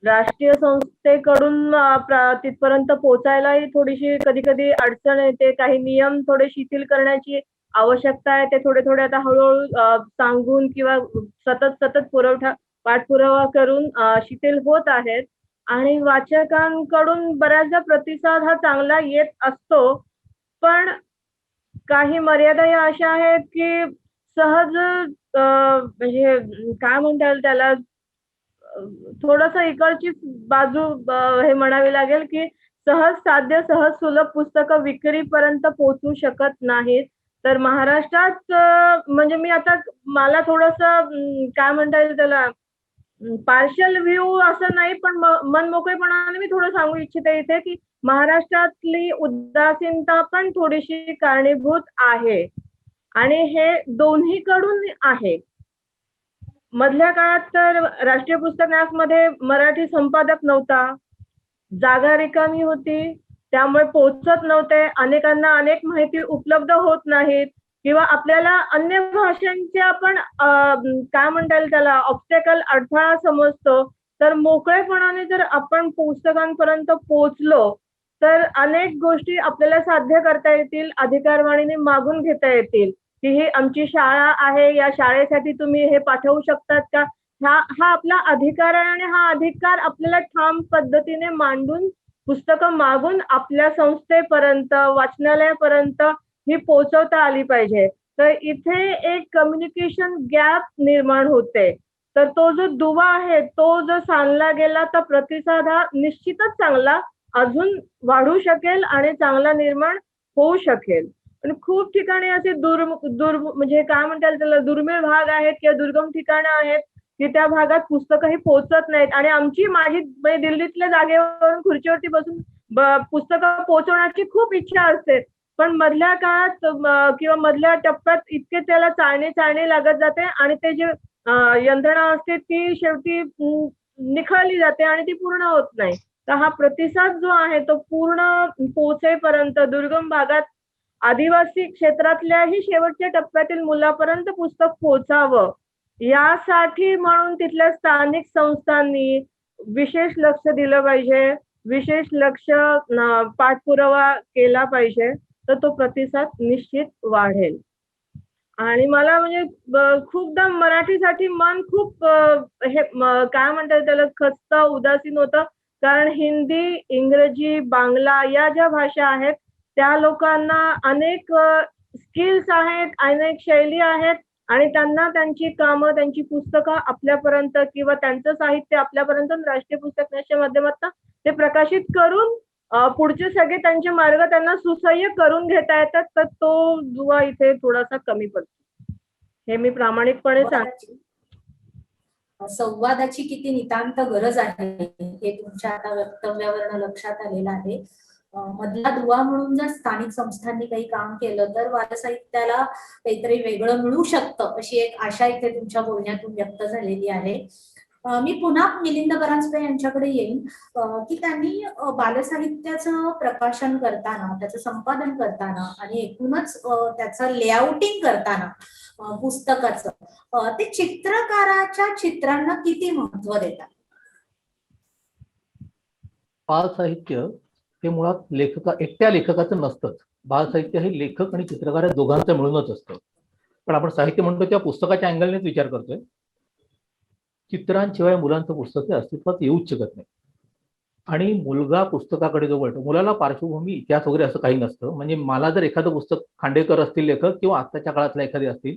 D: राष्ट्रीय संस्थेकडून तिथपर्यंत पोहोचायलाही थोडीशी कधी कधी अडचण येते. काही नियम थोडे शिथिल करण्याची आवश्यकता आहे. ते थोडे थोडे आता हळूहळू सांगून किंवा सतत पाठपुरावा करून शिथिल होत आहेत. आणि वाचकांकडून बऱ्याचदा प्रतिसाद हा चांगला येत असतो, पण काही मर्यादा या अशा आहेत की सहज म्हणजे काय म्हणता येईल त्याला, थोडस इकडची बाजू हे म्हणावी लागेल की सहज सुलभ पुस्तकं विक्रीपर्यंत पोहोचू शकत नाहीत. तर महाराष्ट्रात म्हणजे मी आता मला थोडस काय म्हणता येईल त्याला पार्शल व्ह्यू असं नाही, पण मनमोकळेपणाने मी थोडं सांगू इच्छिते इथे की महाराष्ट्रातली उदासीनता पण थोडीशी कारणीभूत आहे आणि हे दोन्हीकडून आहे. मधल्या काळात तर राष्ट्रीय पुस्तक न्यासमध्ये मराठी संपादक नव्हता, जागा रिकामी होती, त्यामुळे पोहोचत नव्हते, अनेकांना अनेक माहिती उपलब्ध होत नाहीत किंवा आपल्याला अन्य भाषांच्या पण काय म्हणता येईल त्याला ऑब्स्टॅकल अडथळा समजतो. तर मोकळेपणाने जर आपण पुस्तकांपर्यंत पोहोचलो तर अनेक गोष्टी आपल्याला साध्य करता येतील, अधिकारवाणीने मागून घेता येतील की ही आमची शाळा आहे, या शाळेसाठी तुम्ही हे पाठवू शकतात का. हा आपला अधिकार आहे आणि हा अधिकार आपल्याला ठाम पद्धतीने मांडून पुस्तकं मागून आपल्या संस्थेपर्यंत, वाचनालयापर्यंत ही पोहोचवता आली पाहिजे. तर इथे एक कम्युनिकेशन गॅप निर्माण होते. तर तो जो दुवा आहे तो जर सांधला गेला तर प्रतिसाद हा निश्चितच चांगला अजून वाढू शकेल आणि चांगला निर्माण होऊ शकेल. पण खूप ठिकाणी असे म्हणजे काय म्हणता येईल त्याला, दुर्मिळ भाग आहेत किंवा दुर्गम ठिकाणं आहेत की त्या भागात पुस्तकं ही पोहोचत नाहीत आणि माझी म्हणजे दिल्लीतल्या जागेवरून खुर्चीवरती बसून पुस्तकं पोहोचवण्याची खूप इच्छा असते. पण मधल्या काळात किंवा मधल्या टप्प्यात इतके त्याला चाळणी लागत जाते आणि ते जे यंत्रणा असते ती शेवटी निखळली जाते आणि ती पूर्ण होत नाही. तर हा प्रतिसाद जो आहे तो पूर्ण पोहोचेपर्यंत दुर्गम भागात आदिवासी क्षेत्रातल्याही शेवटच्या टप्प्यातील मुलापर्यंत पुस्तक पोहोचावं यासाठी म्हणून तिथल्या स्थानिक संस्थांनी विशेष लक्ष दिलं पाहिजे, विशेष लक्ष पाठपुरावा केला पाहिजे, तर तो प्रतिसाद निश्चित वाढेल. आणि मला म्हणजे खूपदा मराठीसाठी मन खूप काय म्हणतात त्याला खचतं, उदासीन होतं. कारण हिंदी, इंग्रजी, बांगला या ज्या भाषा आहेत त्या लोकांना अनेक स्किल्स आहेत, अनेक शैली आहेत आणि त्यांना त्यांची कामं, त्यांची पुस्तकं आपल्यापर्यंत किंवा त्यांचं साहित्य आपल्यापर्यंत राष्ट्रीय पुस्तक न्यासच्या माध्यमातून ते प्रकाशित करून पुढचे सगळे त्यांचे मार्ग त्यांना सुसह्य करून घेता येतात. तर तो दुवा इथे थोडासा कमी पडतो. हे मी प्रामाणिकपणे सांगते.
A: संवादाची किती नितांत गरज आहे हे तुमच्या आता वक्तव्यावरनं लक्षात आलेलं आहे. मधला दुवा म्हणून जर स्थानिक संस्थांनी काही काम केलं तर बालसाहित्याला काहीतरी वेगळं मिळू शकतं अशी एक आशा इथे तुमच्या बोलण्यातून व्यक्त झालेली आहे. मी पुन्हा मिलिंद परांजपे यांच्याकडे येईन की त्यांनी बालसाहित्याचं प्रकाशन करताना, त्याचं संपादन करताना आणि एकूणच त्याचं लेआउटिंग करताना पुस्तकाचं ते चित्रकाराच्या चित्रांना किती महत्व देतात?
B: बाल साहित्य हे मुळात एकट्या लेखकाचं नसतंच. बाल साहित्य हे लेखक आणि चित्रकार या दोघांचं मिळूनच असतं. पण आपण साहित्य म्हणतो त्या पुस्तकाच्या अँगलनेच विचार करतोय. चित्रांशिवाय मुलांचं पुस्तक हे अस्तित्वात येऊच शकत नाही. आणि मुलगा पुस्तकाकडे जो वळतो, मुलाला पार्श्वभूमी इतिहास वगैरे असं काही नसतं. म्हणजे मला जर एखादं पुस्तक खांडेकर असतील लेखक किंवा आत्ताच्या काळातला एखादे असतील,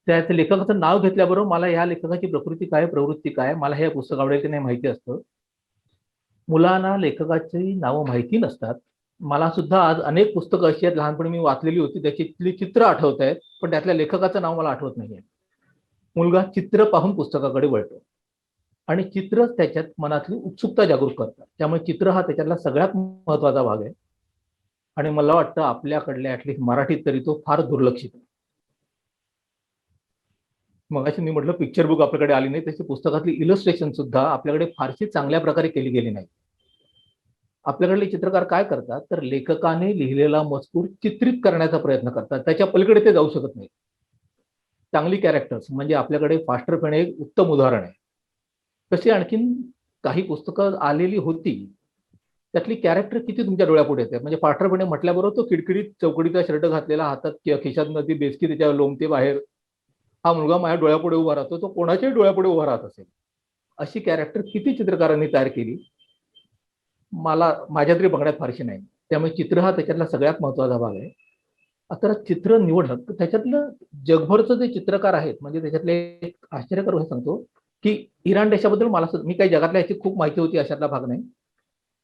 B: त्या लेखकाचं नाव घेतल्याबरोबर मला या लेखकाची प्रकृती काय, प्रवृत्ती काय, मला हे पुस्तक आवडेल की नाही माहिती असतं. मुलांना लेखकाची नावं माहिती नसतात. मला सुद्धा आज अनेक पुस्तकं अशी आहेत लहानपणी मी वाचलेली होती त्याची चित्र आठवत आहेत, पण त्यातल्या लेखकाचं नाव मला आठवत नाहीये. मुलगा चित्र पाहून पुस्तकाकडे वळतो आणि चित्रच त्याच्यात मनातली उत्सुकता जागृत करतात. त्यामुळे चित्र हा त्याच्यातला सगळ्यात महत्वाचा भाग आहे आणि मला वाटतं आपल्याकडल्या ऍटलिस्ट मराठीत तरी तो फार दुर्लक्षित आहे. मगाशी मी म्हटलं पिक्चर बुक आपल्याकडे आली नाही, त्याची पुस्तकातली इलस्ट्रेशन सुद्धा आपल्याकडे फारशी चांगल्या प्रकारे केली गेली नाही. आपल्याकडले चित्रकार काय करतात तर लेखकाने लिहिलेला मजकूर चित्रित करण्याचा प्रयत्न करतात, त्याच्या पलीकडे ते जाऊ शकत नाही. चांगली कॅरेक्टर्स म्हणजे आपल्याकडे फास्टर फेणे एक उत्तम उदाहरण आहे. तशी आणखीन काही पुस्तकं आलेली होती, त्यातली कॅरेक्टर किती तुमच्या डोळ्यापुढे येते. म्हणजे फास्टर फेणे म्हटल्याबरोबर तो किडकिडीत चौकडीचा शर्ट घातलेला, हातात खिशात ती बेसकी त्याच्या लोंबते बाहेर, हा मुलगा माझ्या डोळ्यापुढे उभा राहतो, तो कोणाच्याही डोळ्यापुढे उभा राहत असेल. अशी कॅरेक्टर किती चित्रकारांनी तयार केली माझ्या तरी बघण्यात फारशी नाही. त्यामुळे चित्र हा त्याच्यातला सगळ्यात महत्वाचा भाग आहे. आता चित्र निवडणं, त्याच्यातलं जगभरचं जे चित्रकार आहेत म्हणजे त्याच्यातले एक आश्चर्यकर हे सांगतो की इराण देशाबद्दल मी काही जगातल्या याची खूप माहिती होती अशातला भाग नाही.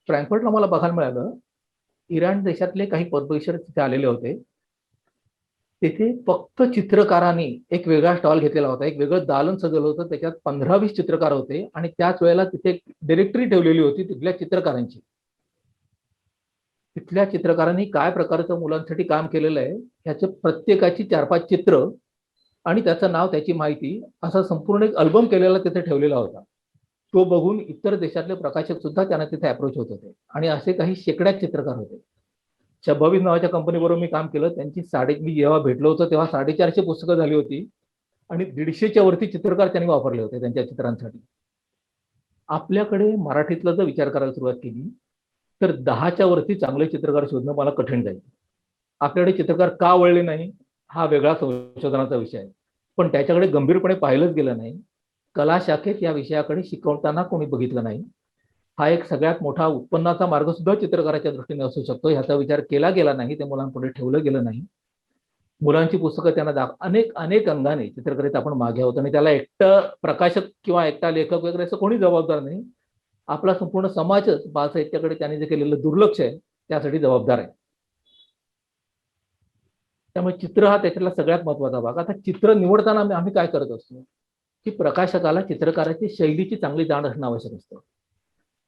B: फ्रँकफर्टला मला बघायला मिळालं, इराण देशातले काही पदवीधर तिथे आलेले होते. तिथे फक्त चित्रकारांनी एक वेगळा स्टॉल घेतलेला होता, एक वेगळं दालन सजवलं होतं, त्याच्यात 15-20 चित्रकार होते आणि त्याच वेळेला तिथे डिरेक्टरी ठेवलेली होती तिथल्या चित्रकारांची. तिथल्या चित्रकारांनी काय प्रकारचं मुलांसाठी काम केलेलं आहे ह्याचं प्रत्येकाची 4-5 चित्र आणि त्याचं नाव, त्याची माहिती असा संपूर्ण एक अल्बम केलेला तिथे ठेवलेला होता. तो बघून इतर देशातले प्रकाशक सुद्धा त्यांना तिथे अप्रोच होत होते आणि असे काही शेकड्यात चित्रकार होते. शब्बवीज नावाच्या कंपनीबरोबर मी काम केलं, त्यांची मी जेव्हा भेटलो होतो तेव्हा 450 पुस्तकं झाली होती आणि 150च्या वरती चित्रकार त्यांनी वापरले होते त्यांच्या चित्रांसाठी. आपल्याकडे मराठीतला जर विचार करायला सुरुवात केली तर 10च्या वरती चांगले चित्रकार शोधणं मला कठीण जाईल. आपल्याकडे चित्रकार का वळले नाही हा वेगळा संशोधनाचा विषय आहे, पण त्याच्याकडे गंभीरपणे पाहिलंच गेलं नाही. कला शाखेत या विषयाकडे शिकवताना कोणी बघितलं नाही. हा एक सगळ्यात मोठा उत्पन्नाचा मार्ग सुद्धा चित्रकाराच्या दृष्टीने असू शकतो. ह्याचा विचार केला गेला नाही, ते मुलांपुढे ठेवलं गेलं नाही. मुलांची पुस्तकं त्यांना अनेक अनेक अंगाने चित्रकलेत आपण मागे आहोत आणि त्याला एकटं प्रकाशक किंवा एकटा लेखक वगैरे असं कोणी जबाबदार नाही. आपला संपूर्ण समाजच बालसाहित्याकडे त्याने जे केलेलं दुर्लक्ष आहे त्यासाठी जबाबदार आहे. त्यामुळे चित्र हा त्याच्यातला सगळ्यात महत्वाचा भाग. आता चित्र निवडताना आम्ही काय करत असतो की प्रकाशकाला चित्रकाराची शैलीची चांगली जाण असणं आवश्यक असतं.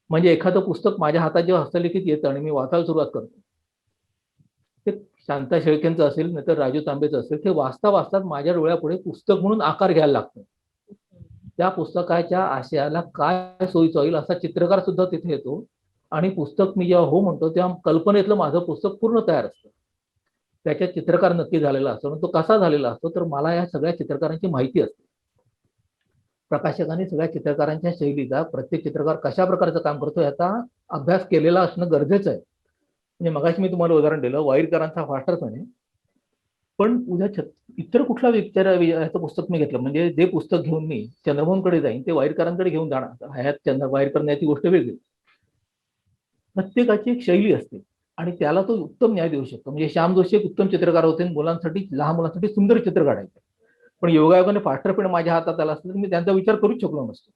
B: म्हणजे एखादं पुस्तक माझ्या हातात जेव्हा हस्तलिखित येतं आणि मी वाचायला सुरुवात करतो, ते शांता शेळकेंचं असेल नाही तर राजू तांबेचं असेल, ते वाचता वाचताच माझ्या डोळ्यापुढे पुस्तक म्हणून आकार घ्यायला लागतं. त्या पुस्तकाच्या आशयाला काय सोयीचं होईल असा चित्रकार सुद्धा तिथे येतो आणि पुस्तक मी जेव्हा हो म्हणतो तेव्हा कल्पनेतलं माझं पुस्तक पूर्ण तयार असतं. त्याच्यात चित्रकार नक्की झालेला असतो. तो कसा झालेला असतो तर मला या सगळ्या चित्रकारांची माहिती असते. प्रकाशकाने सगळ्या चित्रकारांच्या शैलीचा, प्रत्येक चित्रकार कशा प्रकारचं काम करतो याचा अभ्यास केलेला असणं गरजेचं आहे. म्हणजे मगाशी मी तुम्हाला उदाहरण दिलं वाईरकरांचा फास्टरपणे, पण उद्या इतर कुठला याचं पुस्तक मी घेतलं म्हणजे जे पुस्तक घेऊन मी चंद्रमोहनकडे जाईन ते वाईरकरांकडे घेऊन जाणार. ह्यात वाईरकर न्यायाची गोष्ट वेगळी. प्रत्येकाची एक शैली असते आणि त्याला तो उत्तम न्याय देऊ शकतो. म्हणजे श्याम जोशी एक उत्तम चित्रकार होते, मुलांसाठी लहान मुलांसाठी सुंदर चित्र काढायचे. पण योगायोगाने फास्टरपणे माझ्या हातात आला असतं तर मी त्यांचा विचार करूच शकलो नसतो.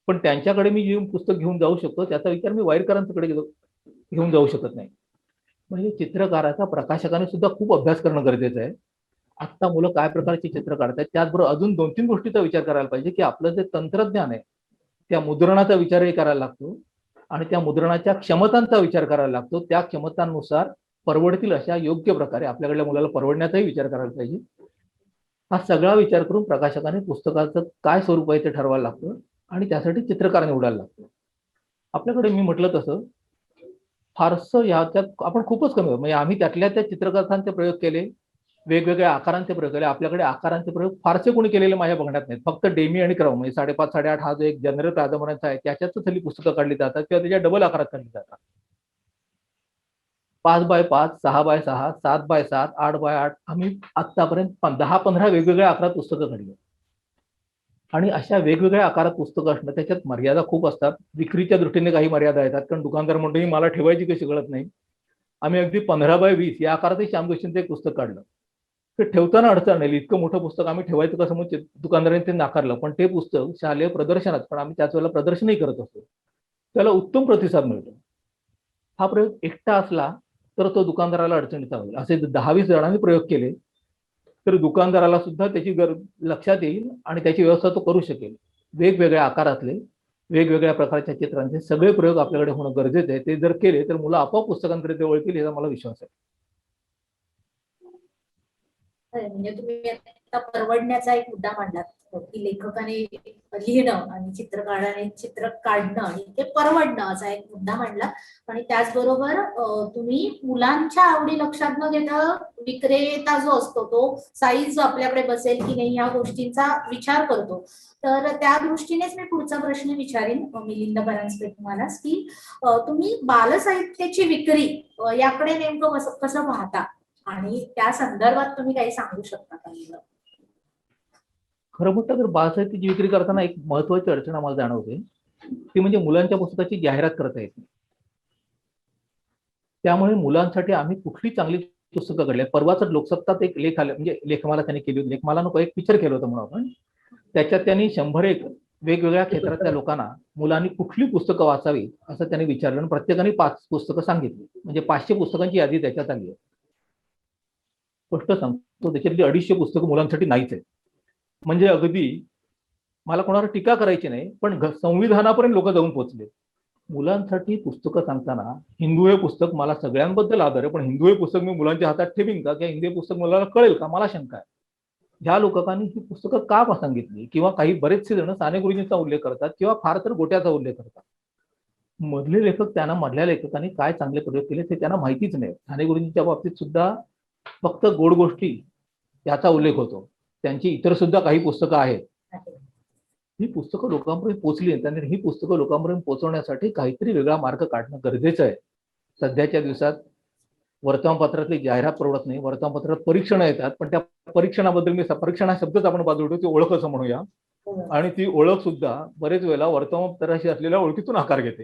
B: पण त्यांच्याकडे मी जे पुस्तक घेऊन जाऊ शकतो त्याचा विचार मी वाईरकरांकडे घेऊन जाऊ शकत नाही. म्हणजे चित्रकाराचा प्रकाशकाने सुद्धा खूप अभ्यास करणं गरजेचं आहे. आत्ता मुलं काय प्रकारची चित्र काढतात त्याचबरोबर अजून 2-3 गोष्टीचा विचार करायला पाहिजे की आपलं जे तंत्रज्ञान आहे त्या मुद्रणाचा विचारही करायला लागतो आणि त्या मुद्रणाच्या क्षमतांचा विचार करायला लागतो. त्या क्षमतांनुसार परवडतील अशा योग्य प्रकारे आपल्याकडल्या मुलाला परवडण्याचाही विचार करायला पाहिजे. हा सगळा विचार करून प्रकाशकाने पुस्तकाचं काय स्वरूप आहे ते ठरवायला लागतं आणि त्यासाठी चित्रकार निवडायला लागतो. आपल्याकडे मी म्हटलं तसं फारसं याच्यात आपण खूपच कमी म्हणजे आम्ही त्यातल्या त्या चित्रकारांचे प्रयोग केले, वेगवेगळ्या आकारांचे प्रयोग केले. आपल्याकडे आकारांचे प्रयोग फारसे कोणी केलेले माझ्या बघण्यात नाहीत. फक्त डेमी आणि क्रम म्हणजे 5.5 8.5 हा जो एक जनरल कादंबऱ्यांचा आहे त्याच्यातच हल्ली पुस्तकं काढली जातात किंवा त्याच्या डबल आकारात काढली जातात. 5x5, 6x6, 7x7, 8x8 आम्ही आतापर्यंत 10-15 वेगवेगळ्या आकारात पुस्तकं काढली आणि अशा वेगवेगळ्या आकारात पुस्तकं असणं त्याच्यात मर्यादा खूप असतात. विक्रीच्या दृष्टीने काही मर्यादा येतात कारण दुकानदार म्हणतो मला ठेवायची कशी कळत नाही. आम्ही अगदी 15x20 या आकारातही श्याम जोशींचं एक पुस्तक काढलं. ते ठेवताना अडचण नाही. इतकं मोठं पुस्तक आम्ही ठेवायचं कसं म्हणून दुकानदारांनी ते नाकारलं. पण ते पुस्तक शालेय प्रदर्शनात पण आम्ही त्याच वेळेला प्रदर्शनही करत असतो. त्याला उत्तम प्रतिसाद मिळतो. हा प्रयोग एकटा असला तर तो दुकानदाराला अडचणीचा होईल. असे 10-20 जणांनी प्रयोग केले तर दुकानदाराला सुद्धा त्याची लक्षात येईल आणि त्याची व्यवस्था तो करू शकेल. वेगवेगळ्या आकारातले वेगवेगळ्या प्रकारच्या चित्रांचे सगळे प्रयोग आपल्याकडे होणं गरजेचं आहे. ते जर केले तर मुलं आपोआप पुस्तकांकडे वळतील याचा मला विश्वास आहे.
A: म्हणजे तुम्ही आता परवडण्याचा एक मुद्दा मांडलात की लेखकाने लिहिणं आणि चित्र काढणं आणि ते परवडणं असा एक मुद्दा मांडला. आणि त्याचबरोबर तुम्ही मुलांच्या आवडी लक्षात न घेता विक्रेता जो असतो तो साईज आपल्याकडे बसेल की नाही या गोष्टींचा विचार करतो. तर त्या दृष्टीनेच मी पुढचा प्रश्न विचारेन मिलिंद परांजपे तुम्हाला की तुम्ही बालसाहित्याची विक्री याकडे नेमकं कसं पाहता आणि त्या संदर्भात तुम्ही काही सांगू शकता का?
B: खरं म्हटलं तर बालसाहित्याची विक्री करताना एक महत्वाची अडचण आम्हाला जाणवते ती म्हणजे मुलांच्या पुस्तकाची जाहिरात करता येते. त्यामुळे मुलांसाठी आम्ही कुठली चांगली पुस्तकं काढली. परवाच लोकसत्तात एक लेख आले म्हणजे लेखमाला त्यांनी केली होती. लेखमाला नको एक पिक्चर केलं होतं म्हणून आपण त्याच्यात त्यांनी 101 वेगवेगळ्या क्षेत्रातल्या लोकांना मुलांनी कुठली पुस्तकं वाचावी असं त्यांनी विचारलं आणि प्रत्येकाने 5 पुस्तकं सांगितली. म्हणजे 500 पुस्तकांची यादी त्याच्यात आली आहे. स्पष्ट सांगतो त्याच्यातली 250 पुस्तकं मुलांसाठी नाहीच आहे. म्हणजे अगदी मला कोणावर टीका करायची नाही पण संविधानापर्यंत लोक जाऊन पोहोचले. मुलांसाठी पुस्तकं सांगताना हिंदू हे पुस्तक मला सगळ्यांबद्दल आदर आहे पण हिंदू हे पुस्तक मी मुलांच्या हातात ठेवीन का किंवा हिंदी पुस्तक मुलाला कळेल का मला शंका आहे. ह्या लोकांनी ही पुस्तकं का सांगितली किंवा काही बरेचसे जण साने गुरुजींचा उल्लेख करतात किंवा फार तर गोट्याचा उल्लेख करतात. मधले लेखक त्यांना मधल्या लेखकांनी काय चांगले प्रयोग केले ते त्यांना माहितीच नाही. साने गुरुजींच्या बाबतीत सुद्धा फक्त गोड गोष्टी याचा उल्लेख होतो. त्यांची इतर सुद्धा काही पुस्तकं आहेत. ही पुस्तकं लोकांपर्यंत पोहोचली त्यांनी ही पुस्तकं लोकांपर्यंत पोहोचवण्यासाठी काहीतरी वेगळा मार्ग काढणं गरजेचं आहे. सध्याच्या दिवसात वर्तमानपत्रातली जाहिरात परवडत नाही. वर्तमानपत्रात परीक्षणं येतात पण त्या परीक्षणाबद्दल मी परीक्षण हा शब्दच आपण बाजूला ते ओळख असं म्हणूया. आणि ती ओळख सुद्धा बरेच वेळेला वर्तमानपत्राशी असलेल्या ओळखीतून आकार घेते.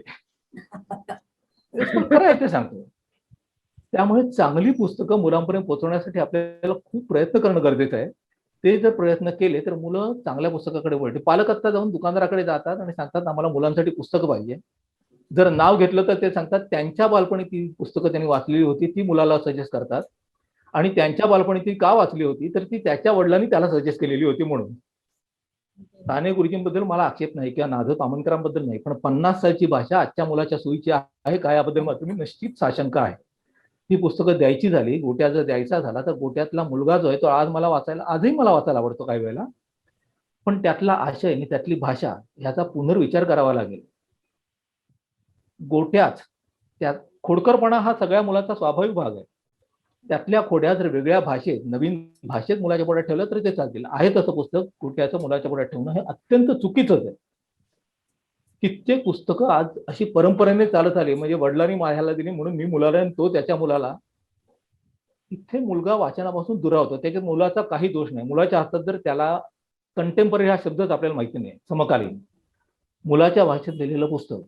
B: पण खरं आहे ते सांगतो. त्यामुळे चांगली पुस्तकं मुलांपर्यंत पोहोचवण्यासाठी आपल्याला खूप प्रयत्न करणं गरजेचं आहे. ते जर प्रयत्न केले तर मुलं चांगल्या पुस्तकाकडे वळते. पालक आता जाऊन दुकानदाराकडे जातात आणि सांगतात आम्हाला मुलांसाठी पुस्तकं पाहिजे. जर नाव घेतलं तर ते सांगतात त्यांच्या बालपणी ती पुस्तकं त्यांनी वाचलेली होती ती मुलाला सजेस्ट करतात आणि त्यांच्या बालपणी ती का वाचली होती तर ती त्याच्या वडिलांनी त्याला सजेस्ट केलेली होती म्हणून. साने गुरुजींबद्दल मला आक्षेप नाही किंवा नाझर तामणकरांबद्दल नाही, पण 50 सालची भाषा आजच्या मुलाच्या सोयीची आहे का याबद्दल मला तुम्ही निश्चित साशंका आहे. ही पुस्तकं द्यायची झाली, गोट्या जर द्यायचा झाला तर गोट्यातला मुलगा जो आहे तो आज मला वाचायला आजही मला वाचायला आवडतो काही वेळेला, पण त्यातला आशय आणि त्यातली भाषा ह्याचा पुनर्विचार करावा लागेल. गोट्यात त्यात खोडकरपणा हा सगळ्या मुलाचा स्वाभाविक भाग आहे. त्यातल्या खोड्या जर वेगळ्या भाषेत नवीन भाषेत मुलाच्या पुढे ठेवलं तर ते चालतील. आहे तसं पुस्तक गोट्याचं मुलाच्या पुढे ठेवणं हे अत्यंत चुकीचंच आहे. कित्येक पुस्तकं आज अशी परंपरेने चालत आली म्हणजे वडिलांनी माझ्याला दिली म्हणून मी मुलाला आणि तो त्याच्या मुलाला. इथे मुलगा वाचनापासून दुरावतो. त्याच्यात मुलाचा काही दोष नाही. मुलाच्या हातात जर त्याला कंटेम्पररी हा शब्दच आपल्याला माहिती नाही, समकालीन मुलाच्या भाषेत लिहिलेलं पुस्तक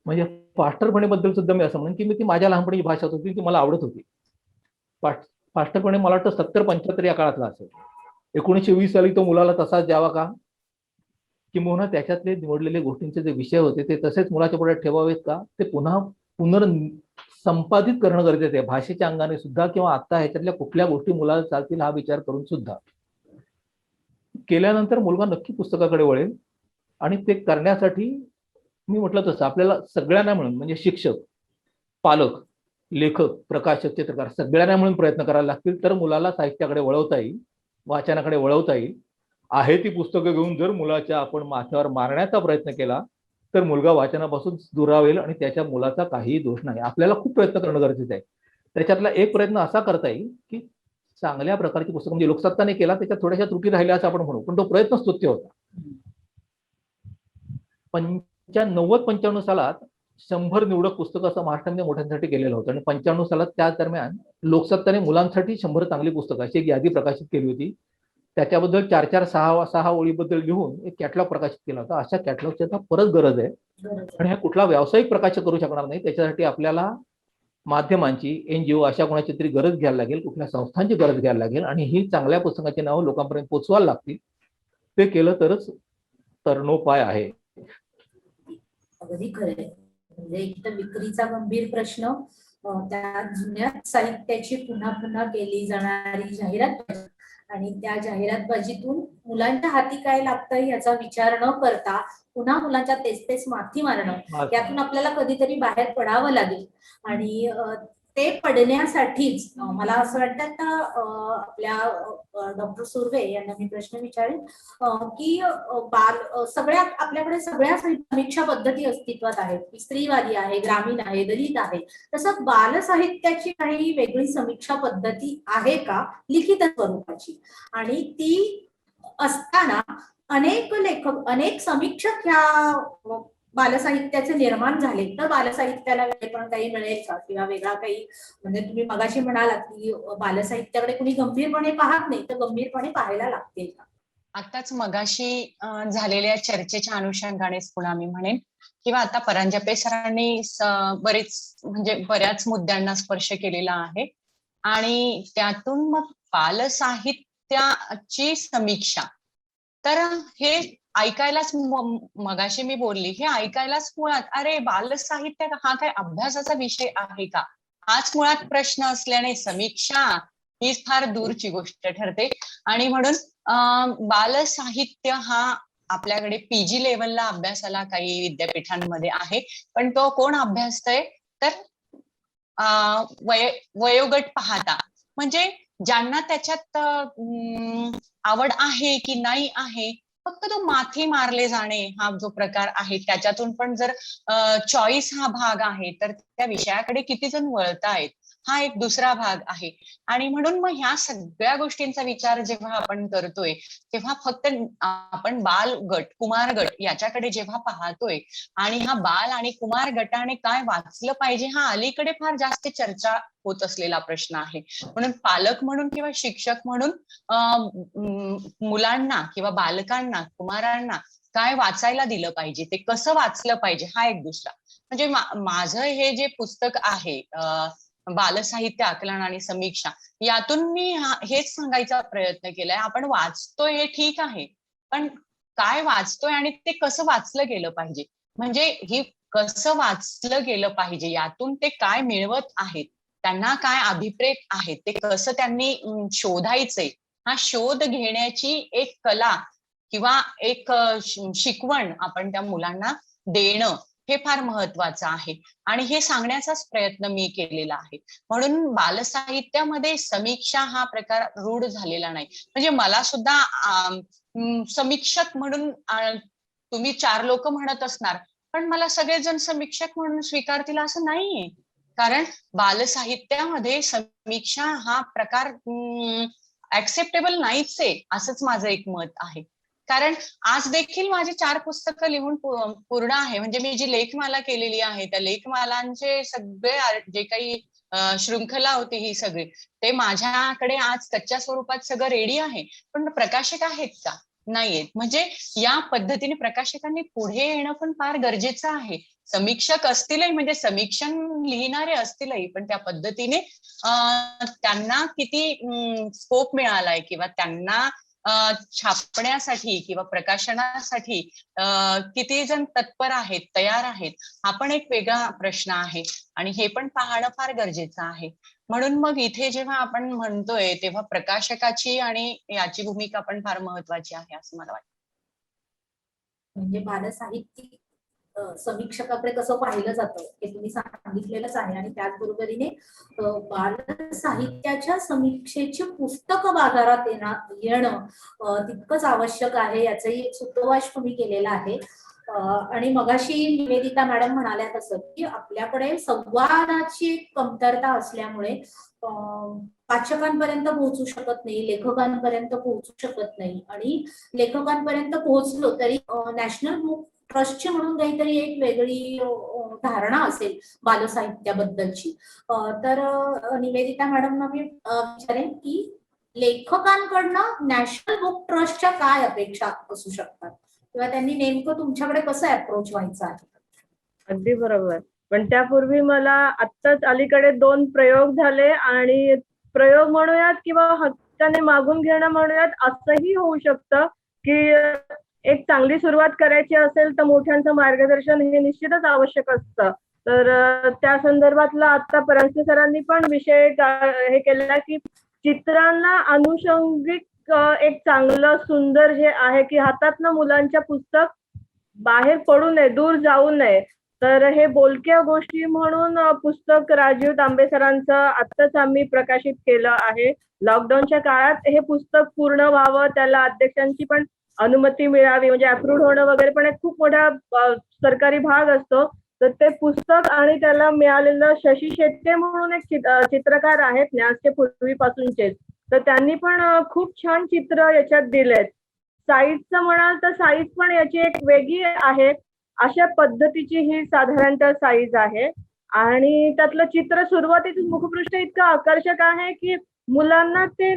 B: म्हणजे पाष्टरपणेबद्दल सुद्धा मी असं म्हणेन की मी ती माझ्या लहानपणी भाषा होती ती मला आवडत होती. पाष्टरपणे मला वाटतं 70-75 या काळातला असेल. 1920 साली तो मुलाला तसाच द्यावा का, किंवा त्याच्यातले निवडलेले गोष्टींचे जे विषय होते ते तसेच मुलाच्या पुढे ठेवावेत का, ते पुन्हा पुनर्संपादित करणं गरजेचं आहे भाषेच्या अंगाने सुद्धा किंवा आता ह्याच्यातल्या कुठल्या गोष्टी मुलाला चालतील हा विचार करून सुद्धा केल्यानंतर मुलगा नक्की पुस्तकाकडे वळेल. आणि ते करण्यासाठी मी म्हटलं तसं आपल्याला सगळ्यांना मिळून म्हणजे शिक्षक, पालक, लेखक, प्रकाशक, चित्रकार सगळ्यांना मिळून प्रयत्न करायला लागतील तर मुलाला साहित्याकडे वळवता येईल, वाचनाकडे वळवता येईल. आहे ती पुस्तकं घेऊन जर मुलाच्या आपण माथ्यावर मारण्याचा प्रयत्न केला तर मुलगा वाचनापासून दुरावेल आणि त्याच्या मुलाचा काहीही दोष नाही. आपल्याला खूप प्रयत्न करणं गरजेचं आहे. त्याच्यातला एक प्रयत्न असा करता येईल की चांगल्या प्रकारची पुस्तकं म्हणजे लोकसत्ताने केला त्याच्यात थोड्याशा त्रुटी राहिल्या असं आपण म्हणू, पण तो प्रयत्न स्तुत्य होता. 90-95 सालात 100 निवडक पुस्तकं असं महाराष्ट्राने मोठ्यांसाठी केलेलं होतं आणि 95 सालात त्या दरम्यान लोकसत्ताने मुलांसाठी 100 चांगली पुस्तकं अशी एक यादी प्रकाशित केली होती. त्याच्याबद्दल 4-6 ओळीबद्दल लिहून एक कॅटलॉग प्रकाशित केला होता. अशा कॅटलॉगची आता परत गरज आहे आणि हा कुठला व्यावसायिक प्रकाशक करू शकणार नाही. त्याच्यासाठी आपल्याला माध्यमांची, NGO अशा कोणाची तरी गरज घ्यायला लागेल, कुठल्या संस्थांची गरज घ्यायला लागेल आणि ही चांगल्या पुस्तकाची नावं लोकांपर्यंत पोचवायला लागतील. ते केलं तरच तरणोपाय आहे.
A: अगदी खरंय. म्हणजे एक तर विक्रीचा गंभीर प्रश्न, त्या जुन्या साहित्याची पुन्हा पुन्हा केली जाणारी जाहिरात आणि त्या जाहिरातबाजीतून मुलांच्या हाती काय लागतं याचा विचार न करता पुन्हा मुलांच्या तेच माथी मारणं, यातून आपल्याला कधीतरी बाहेर पडावं लागेल. आणि ते पडण्यासाठीच मला असं वाटतं का आपल्या डॉक्टर सुर्वे यांना मी प्रश्न विचारेन की सगळ्यात आपल्याकडे सगळ्या समीक्षा पद्धती अस्तित्वात आहेत, स्त्रीवादी आहे, ग्रामीण आहे, दलित आहे, तसं बाल साहित्याची काही वेगळी समीक्षा पद्धती आहे का लिखित स्वरूपाची? आणि ती असताना अनेक लेखक, अनेक समीक्षक ह्या बालसाहित्याचे निर्माण झाले तर बालसाहित्याला पण काही मिळेल का किंवा वेगळा काही, म्हणजे तुम्ही मगाशी म्हणालात की बालसाहित्याकडे कुणी गंभीरपणे पाहत नाही तर गंभीरपणे पाहायला लागतील का?
E: आताच मगाशी झालेल्या चर्चेच्या अनुषंगानेच पुन्हा मी म्हणेन किंवा आता परांजपे सरांनी बऱ्याच मुद्द्यांना स्पर्श केलेला आहे आणि त्यातून मग बालसाहित्याची समीक्षा तर हे ऐकायलाच मगाशी मी बोलली हे ऐकायलाच मुळात अरे बालसाहित्य हा काय अभ्यासाचा विषय आहे का हाच मुळात प्रश्न असल्याने समीक्षा ही फार दूरची गोष्ट ठरते. आणि म्हणून बालसाहित्य हा आपल्याकडे PG लेव्हलला अभ्यासाला काही विद्यापीठांमध्ये आहे, पण तो कोण अभ्यासतोय तर वयोगट पाहता, म्हणजे ज्यांना त्याच्यात आवड आहे की नाही आहे, फक्त तो माथी मारले जाणे हा जो प्रकार आहे त्याच्यातून पण जर चॉईस हा भाग आहे तर त्या विषयाकडे किती जण वळतायत हा एक दुसरा भाग आहे. आणि म्हणून मग ह्या सगळ्या गोष्टींचा विचार जेव्हा आपण करतोय तेव्हा फक्त आपण बाल गट, कुमार गट याच्याकडे जेव्हा पाहतोय आणि हा बाल आणि कुमार गटाने काय वाचलं पाहिजे हा अलीकडे फार जास्त चर्चा होत असलेला प्रश्न आहे. म्हणून पालक म्हणून किंवा शिक्षक म्हणून मुलांना किंवा बालकांना, कुमारांना काय वाचायला दिलं पाहिजे, ते कसं वाचलं पाहिजे हा एक दुसरा. म्हणजे माझं हे जे पुस्तक आहे बालसाहित्य आकलन आणि समीक्षा, यातून मी हेच सांगायचा प्रयत्न केलाय. आपण वाचतोय हे ठीक आहे, पण काय वाचतोय आणि ते कसं वाचलं गेलं पाहिजे, म्हणजे ही कसं वाचलं गेलं पाहिजे, यातून ते काय मिळवत आहेत, त्यांना काय अभिप्रेत आहेत, ते कसं त्यांनी शोधायचंय, हा शोध घेण्याची एक कला किंवा एक शिकवण आपण त्या मुलांना देणं हे फार महत्वाचं आहे. आणि हे सांगण्याचाच प्रयत्न मी केलेला आहे. म्हणून बालसाहित्यामध्ये समीक्षा हा प्रकार रूढ झालेला नाही. म्हणजे मला सुद्धा समीक्षक म्हणून तुम्ही 4 लोक म्हणत असणार, पण मला सगळेजण समीक्षक म्हणून स्वीकारतील असं नाहीये. कारण बालसाहित्यामध्ये समीक्षा हा प्रकार ऍक्सेप्टेबल नाहीच आहे, असंच माझं एक मत आहे. कारण आज देखील माझी 4 पुस्तकं लिहून पूर्ण आहे. म्हणजे मी जी लेखमाला केलेली आहे त्या लेखमालांचे सगळे जे काही शृंखला होती ही सगळी, ते माझ्याकडे आज कच्च्या स्वरूपात सगळं रेडी आहे. पण प्रकाशक आहेत का? नाहीयेत. म्हणजे या पद्धतीने प्रकाशकांनी पुढे येणं पण फार गरजेचं आहे. समीक्षक असतीलही, म्हणजे समीक्षण लिहिणारे असतीलही, पण त्या पद्धतीने त्यांना किती स्कोप मिळालाय किंवा त्यांना छापण्यासाठी किंवा प्रकाशनासाठी किती जण तत्पर आहेत, तयार आहेत, हा पण एक वेगळा प्रश्न आहे. आणि हे पण पाहणं फार गरजेचं आहे. म्हणून मग इथे जेव्हा आपण म्हणतोय तेव्हा प्रकाशकाची आणि याची भूमिका पण फार महत्वाची आहे असं मला वाटतं.
A: म्हणजे बालसाहित्यिक समीक्षकाकडे कसं पाहिलं जातं हे तुम्ही सांगितलेलंच आहे. आणि त्याचबरोबरीने बालसाहित्याच्या समीक्षेची पुस्तकं बाजारात येणं तितकंच आवश्यक आहे, याचंही एक सूत्रवाच तुम्ही केलेला आहे. आणि मगाशी निवेदिता मॅडम म्हणाल्या तसं की आपल्याकडे संवादाची एक कमतरता असल्यामुळे वाचकांपर्यंत पोहोचू शकत नाही, लेखकांपर्यंत पोहोचू शकत नाही. आणि लेखकांपर्यंत पोहोचलो तरी नॅशनल बुक ट्रस्टची म्हणून काहीतरी एक वेगळी धारणा असेल बालसाहित्याबद्दलची. तर निवेदिता मॅडमना मी विचारेन की लेखकांकडनं नॅशनल बुक ट्रस्टच्या काय अपेक्षा असू शकतात किंवा त्यांनी नेमकं तुमच्याकडे कसं अप्रोच व्हायचं आहे?
D: अगदी बरोबर. पण त्यापूर्वी मला आत्ताच अलीकडे 2 प्रयोग झाले, आणि प्रयोग म्हणूयात किंवा हक्काने मागून घेणं म्हणूयात, असंही होऊ शकतं की एक चांगली सुरुवात करायची असेल तर मोठ्यांचं मार्गदर्शन हे निश्चितच आवश्यक असतं. तर त्या संदर्भातला आता परांजपे सरांनी पण विषय हे केलेला की चित्रांना अनुषंगिक एक चांगलं सुंदर जे आहे की हातातनं मुलांच्या पुस्तक बाहेर पडू नये, दूर जाऊ नये. तर हे बोलक्या गोष्टी म्हणून पुस्तक राजीव तांबे सरांचं आत्ताच आम्ही प्रकाशित केलं आहे. लॉकडाऊनच्या काळात हे पुस्तक पूर्ण व्हावं, त्याला अध्यक्षांची पण अनुमती मिळावी, म्हणजे अप्रूव्ह होणं वगैरे पण एक खूप मोठा सरकारी भाग असतो. तर ते पुस्तक आणि त्याला मिळालेलं शशी शेट्टे म्हणून एक चित्रकार आहेत न्यासचे पूर्वीपासूनचे, तर त्यांनी पण खूप छान चित्र याच्यात दिलेत. साईजचं म्हणाल तर साईज पण याची एक वेगळी आहे. अशा पद्धतीची ही साधारणतः साईज आहे. आणि त्यातलं चित्र सुरुवातीच मुखपृष्ठ इतकं आकर्षक आहे की मुलांना ते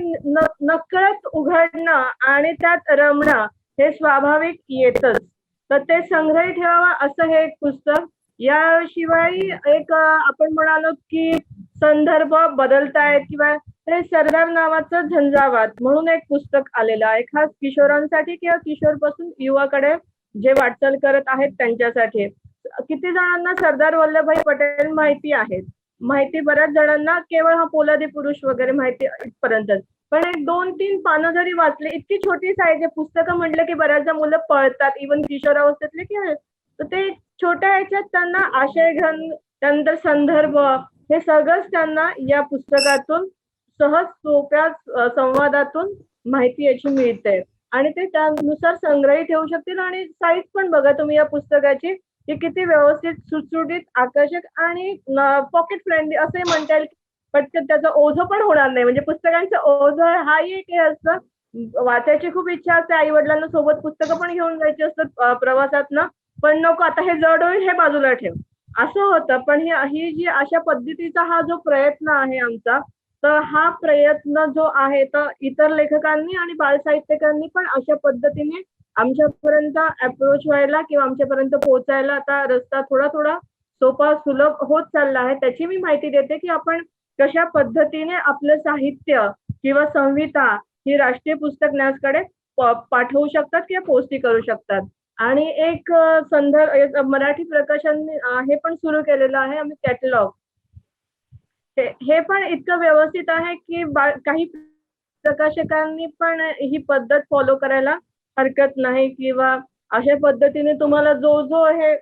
D: नकळत उघडणं आणि त्यात रमणं हे स्वाभाविक येतच. तर ते संग्रही ठेवावं असं हे एक पुस्तक. याशिवाय एक आपण म्हणालो की संदर्भ बदलतायत किंवा ते सरदार नावाचं झंझावात म्हणून एक पुस्तक आलेलं आहे, खास किशोरांसाठी किंवा किशोरपासून युवाकडे जे वाटचाल करत आहेत त्यांच्यासाठी. किती जणांना सरदार वल्लभभाई पटेल माहिती आहेत, माहिती बऱ्याच जणांना केवळ हा पोलादी पुरुष वगैरे माहिती इथपर्यंतच. पण एक 2-3 पानं जरी वाचले, इतकी छोटी साईज आहे पुस्तकं, म्हटलं की बऱ्याचदा मुलं पळतात, इव्हन किशोरावस्थेतले की. तर ते छोट्या ह्याच्यात त्यांना आशय घन, त्यानंतर संदर्भ हे सगळंच त्यांना या पुस्तकातून सहज सोप्या संवादातून माहिती याची मिळते. आणि ते त्यानुसार संग्रही ठेवू शकतील. आणि साईज पण बघा तुम्ही या पुस्तकाची, की किती व्यवस्थित, सुटसुटीत, आकर्षक आणि पॉकेट फ्रेंडली असे म्हणता येईल. पटकन त्याचं ओझं पण होणार नाही. म्हणजे पुस्तकांचं ओझं हाही एक हे असतं. वाचायची खूप इच्छा असते, आई वडिलांना सोबत पुस्तकं पण घेऊन जायची असतात प्रवासातनं, पण नको आता हे जड होईल, हे बाजूला ठेव, असं होतं. पण ही जी अशा पद्धतीचा हा जो प्रयत्न आहे आमचा, तर हा प्रयत्न जो आहे तर इतर लेखकांनी आणि बालसाहित्यिकांनी पण अशा पद्धतीने आमच्यापर्यंत अप्रोच व्हायला किंवा आमच्यापर्यंत पोहोचायला आता रस्ता थोडा थोडा सोपा सुलभ होत चालला आहे. त्याची मी माहिती देते की आपण कशा पद्धतीने आपलं साहित्य किंवा संहिता ही राष्ट्रीय पुस्तक न्यासकडे पाठवू शकतात किंवा पोस्टी करू शकतात. आणि एक एक मराठी प्रकाशनने हे पण सुरू केलेलं आहे आम्ही कॅटलॉग. हे पण इतकं व्यवस्थित आहे की काही प्रकाशकांनी पण ही पद्धत फॉलो करायला हरकत नाही किंवा अशा पद्धतीने तुम्हाला जो जो हे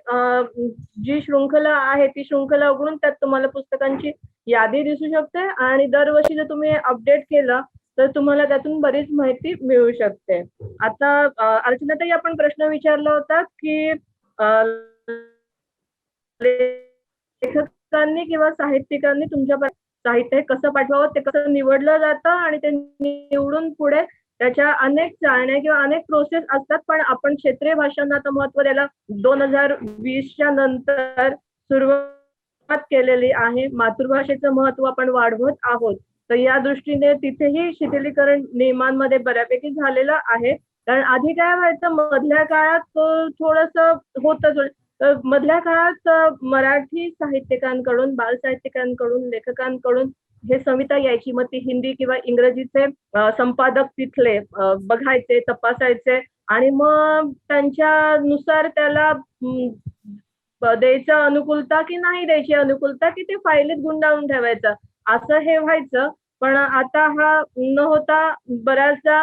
D: जी शृंखला आहे ती शृंखला उघडून त्यात तुम्हाला पुस्तकांची यादी दिसू शकते आणि दरवर्षी जर तुम्ही अपडेट केलं तर तुम्हाला त्यातून बरीच माहिती मिळू शकते. आता अर्चनाताई आपण प्रश्न विचारला होता की लेखकांनी किंवा साहित्यिकांनी तुमच्या साहित्य हे कसं पाठवावं, ते कसं निवडलं जातं आणि ते निवडून पुढे त्याच्या अनेक चाळण्या किंवा अनेक प्रोसेस असतात. पण आपण क्षेत्रीय भाषांना आता महत्व द्यायला 2020च्या नंतर सुरुवात केलेली आहे. मातृभाषेचं महत्व आपण वाढवत आहोत. तर या दृष्टीने तिथेही शिथिलीकरण नियमांमध्ये बऱ्यापैकी झालेलं आहे. कारण आधी काय व्हायचं, मधल्या काळात थोडंसं होतं. मधल्या काळात मराठी साहित्यिकांकडून, बाल साहित्यिकांकडून, लेखकांकडून हे संहिता यायची. मग ती हिंदी किंवा इंग्रजीचे संपादक तिथले बघायचे, तपासायचे आणि मग त्यांच्यानुसार त्याला द्यायचं अनुकूलता की नाही द्यायची अनुकूलता की ते फाईलीत गुंडाळून ठेवायचं, असं हे व्हायचं. पण आता हा न होता बऱ्याचदा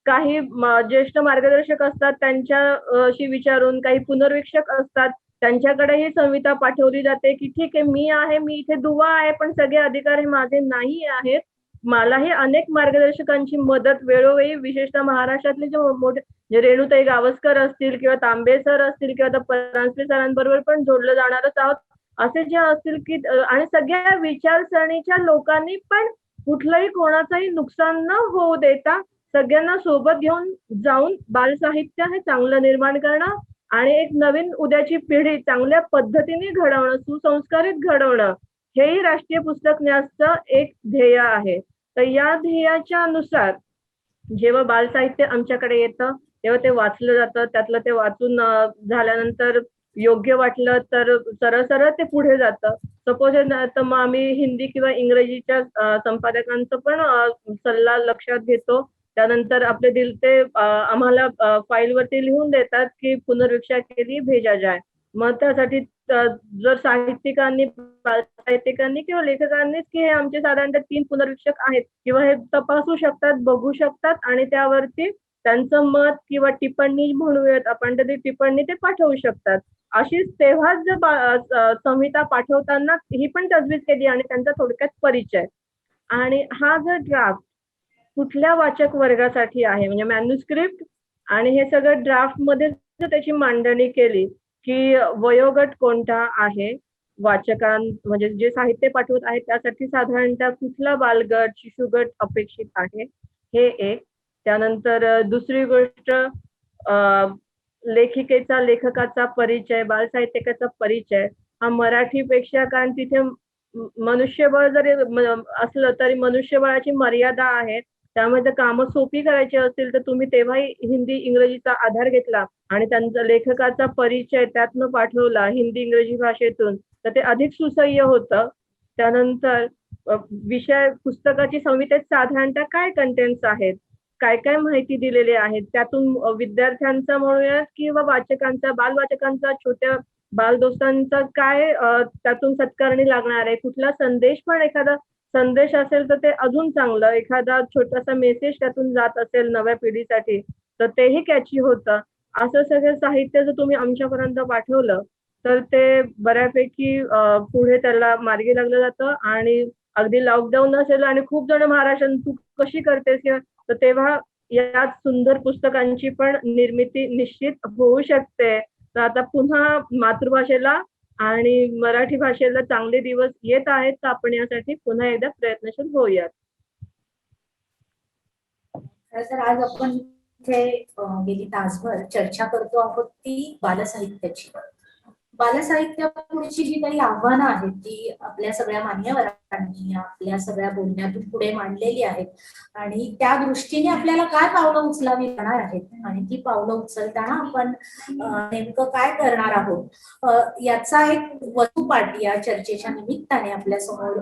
D: काही ज्येष्ठ मार्गदर्शक असतात त्यांच्याशी विचारून, काही पुनर्वीक्षक असतात त्यांच्याकडे ही संहिता पाठवली जाते की ठीक आहे, मी आहे, मी इथे दुवा आहे, पण सगळे अधिकार हे माझे नाही आहेत. मलाही अनेक मार्गदर्शकांची मदत वेळोवेळी, विशेषतः महाराष्ट्रातले जे मोठे रेणुताई गावस्कर असतील किंवा तांबे सर असतील किंवा परांजपे सरांबरोबर पण जोडलं जाणारच आहोत, असे जे असतील की आणि सगळ्या विचारसरणीच्या लोकांनी पण कुठलंही कोणाचंही नुकसान न होऊ देता सगळ्यांना सोबत घेऊन जाऊन बालसाहित्य हे चांगलं निर्माण करणं आणि एक नवीन उद्याची पिढी चांगल्या पद्धतीने घडवणं, सुसंस्कारित घडवणं, हेही राष्ट्रीय पुस्तक न्यासचं एक ध्येय आहे. तर या ध्येयाच्या नुसार जेव्हा बालसाहित्य आमच्याकडे येतं तेव्हा ते वाचलं जातं. त्यातलं ते वाचून झाल्यानंतर योग्य वाटलं तर सरळ सरळ ते पुढे जातं. सपोज तर मग आम्ही हिंदी किंवा इंग्रजीच्या संपादकांचं पण सल्ला लक्षात घेतो. त्यानंतर आपले दिल ते आम्हाला फाईलवरती लिहून देतात की पुनर्वीक्षा के लिए भेजा जाए. मग त्यासाठी जर साहित्यिकांनी, साहित्यिकांनी किंवा लेखकांनीच की हे आमचे साधारणतः 3 पुनर्वीक्षक आहेत किंवा हे तपासू शकतात, बघू शकतात आणि त्यावरती त्यांचं मत किंवा टिप्पणी म्हणूयात आपण, तर ती टिप्पणी ते पाठवू शकतात. अशीच तेव्हाच जर संहिता पाठवताना ही पण तजवीज केली आणि त्यांचा थोडक्यात परिचय. आणि हा जर ड्राफ्ट कुठल्या वाचक वर्गासाठी आहे म्हणजे मॅन्युस्क्रिप्ट आणि हे सगळं ड्राफ्टमध्ये जर त्याची मांडणी केली की वयोगट कोणता आहे वाचकां म्हणजे जे साहित्य पाठवत आहे त्यासाठी साधारणतः कुठला बालगट, शिशुगट अपेक्षित आहे, हे एक. त्यानंतर दुसरी गोष्ट लेखिकेचा, लेखकाचा परिचय, बालसाहित्यकाचा परिचय हा मराठीपेक्षा, कारण तिथे मनुष्यबळ जरी असलं तरी मनुष्यबळाची मर्यादा आहे. त्यामुळे जर कामं सोपी करायची असतील तर तुम्ही तेव्हाही हिंदी इंग्रजीचा आधार घेतला आणि त्यांचा लेखकाचा परिचय त्यातनं पाठवला हिंदी इंग्रजी भाषेतून तर ते अधिक सुसह्य होतं. त्यानंतर विषय पुस्तकाची संहितेत साधारणतः काय कंटेंट्स आहेत, काय काय माहिती दिलेली आहेत, त्यातून विद्यार्थ्यांचा म्हणूयात किंवा वाचकांचा, बालवाचकांचा, छोट्या बालदोस्तांचा काय त्यातून सत्कारणी लागणार आहे, कुठला संदेश, पण एखादा संदेश असेल तर ते अजून चांगलं, एखादा छोटासा मेसेज त्यातून जात असेल नव्या पिढीसाठी तर तेही कॅची होतं. असं सगळं साहित्य जर तुम्ही आमच्यापर्यंत पाठवलं तर ते बऱ्यापैकी पुढे त्याला मार्गी लागलं जातं. आणि अगदी लॉकडाऊन असेल आणि खूप जण महाराष्ट्रात तू कशी करतेस तर तेव्हा या सुंदर पुस्तकांची पण निर्मिती निश्चित होऊ शकते. तर आता पुन्हा मातृभाषेला आणि मराठी भाषेला चांगले दिवस येत आहेत, तर आपण यासाठी पुन्हा एकदा प्रयत्नशील होऊयात.
A: खरं तर आज आपण इथे गेली तासभर चर्चा करतो आहोत ती बालसाहित्याची. बालसाहित्यापुढची जी काही आव्हानं आहेत ती आपल्या सगळ्या मान्यवरांनी आपल्या सगळ्या बोलण्यातून पुढे मांडलेली आहेत आणि त्या दृष्टीने आपल्याला काय पावलं उचलावी लागणार आहेत आणि ती पावलं उचलताना आपण नेमकं काय करणार आहोत याचा एक वस्तुपाठ या चर्चेच्या निमित्ताने आपल्या समोर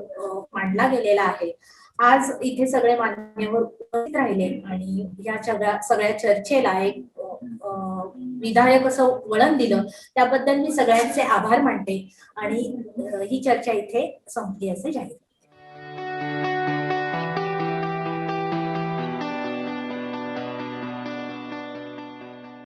A: मांडला गेलेला आहे. आज इथे सगळे मान्यवर उपस्थित राहिले आणि या सगळ्या चर्चेला एक विधायक असं वळण दिलं त्याबद्दल मी सगळ्यांचे आभार मानते आणि ही चर्चा इथे संपली असे जाहीर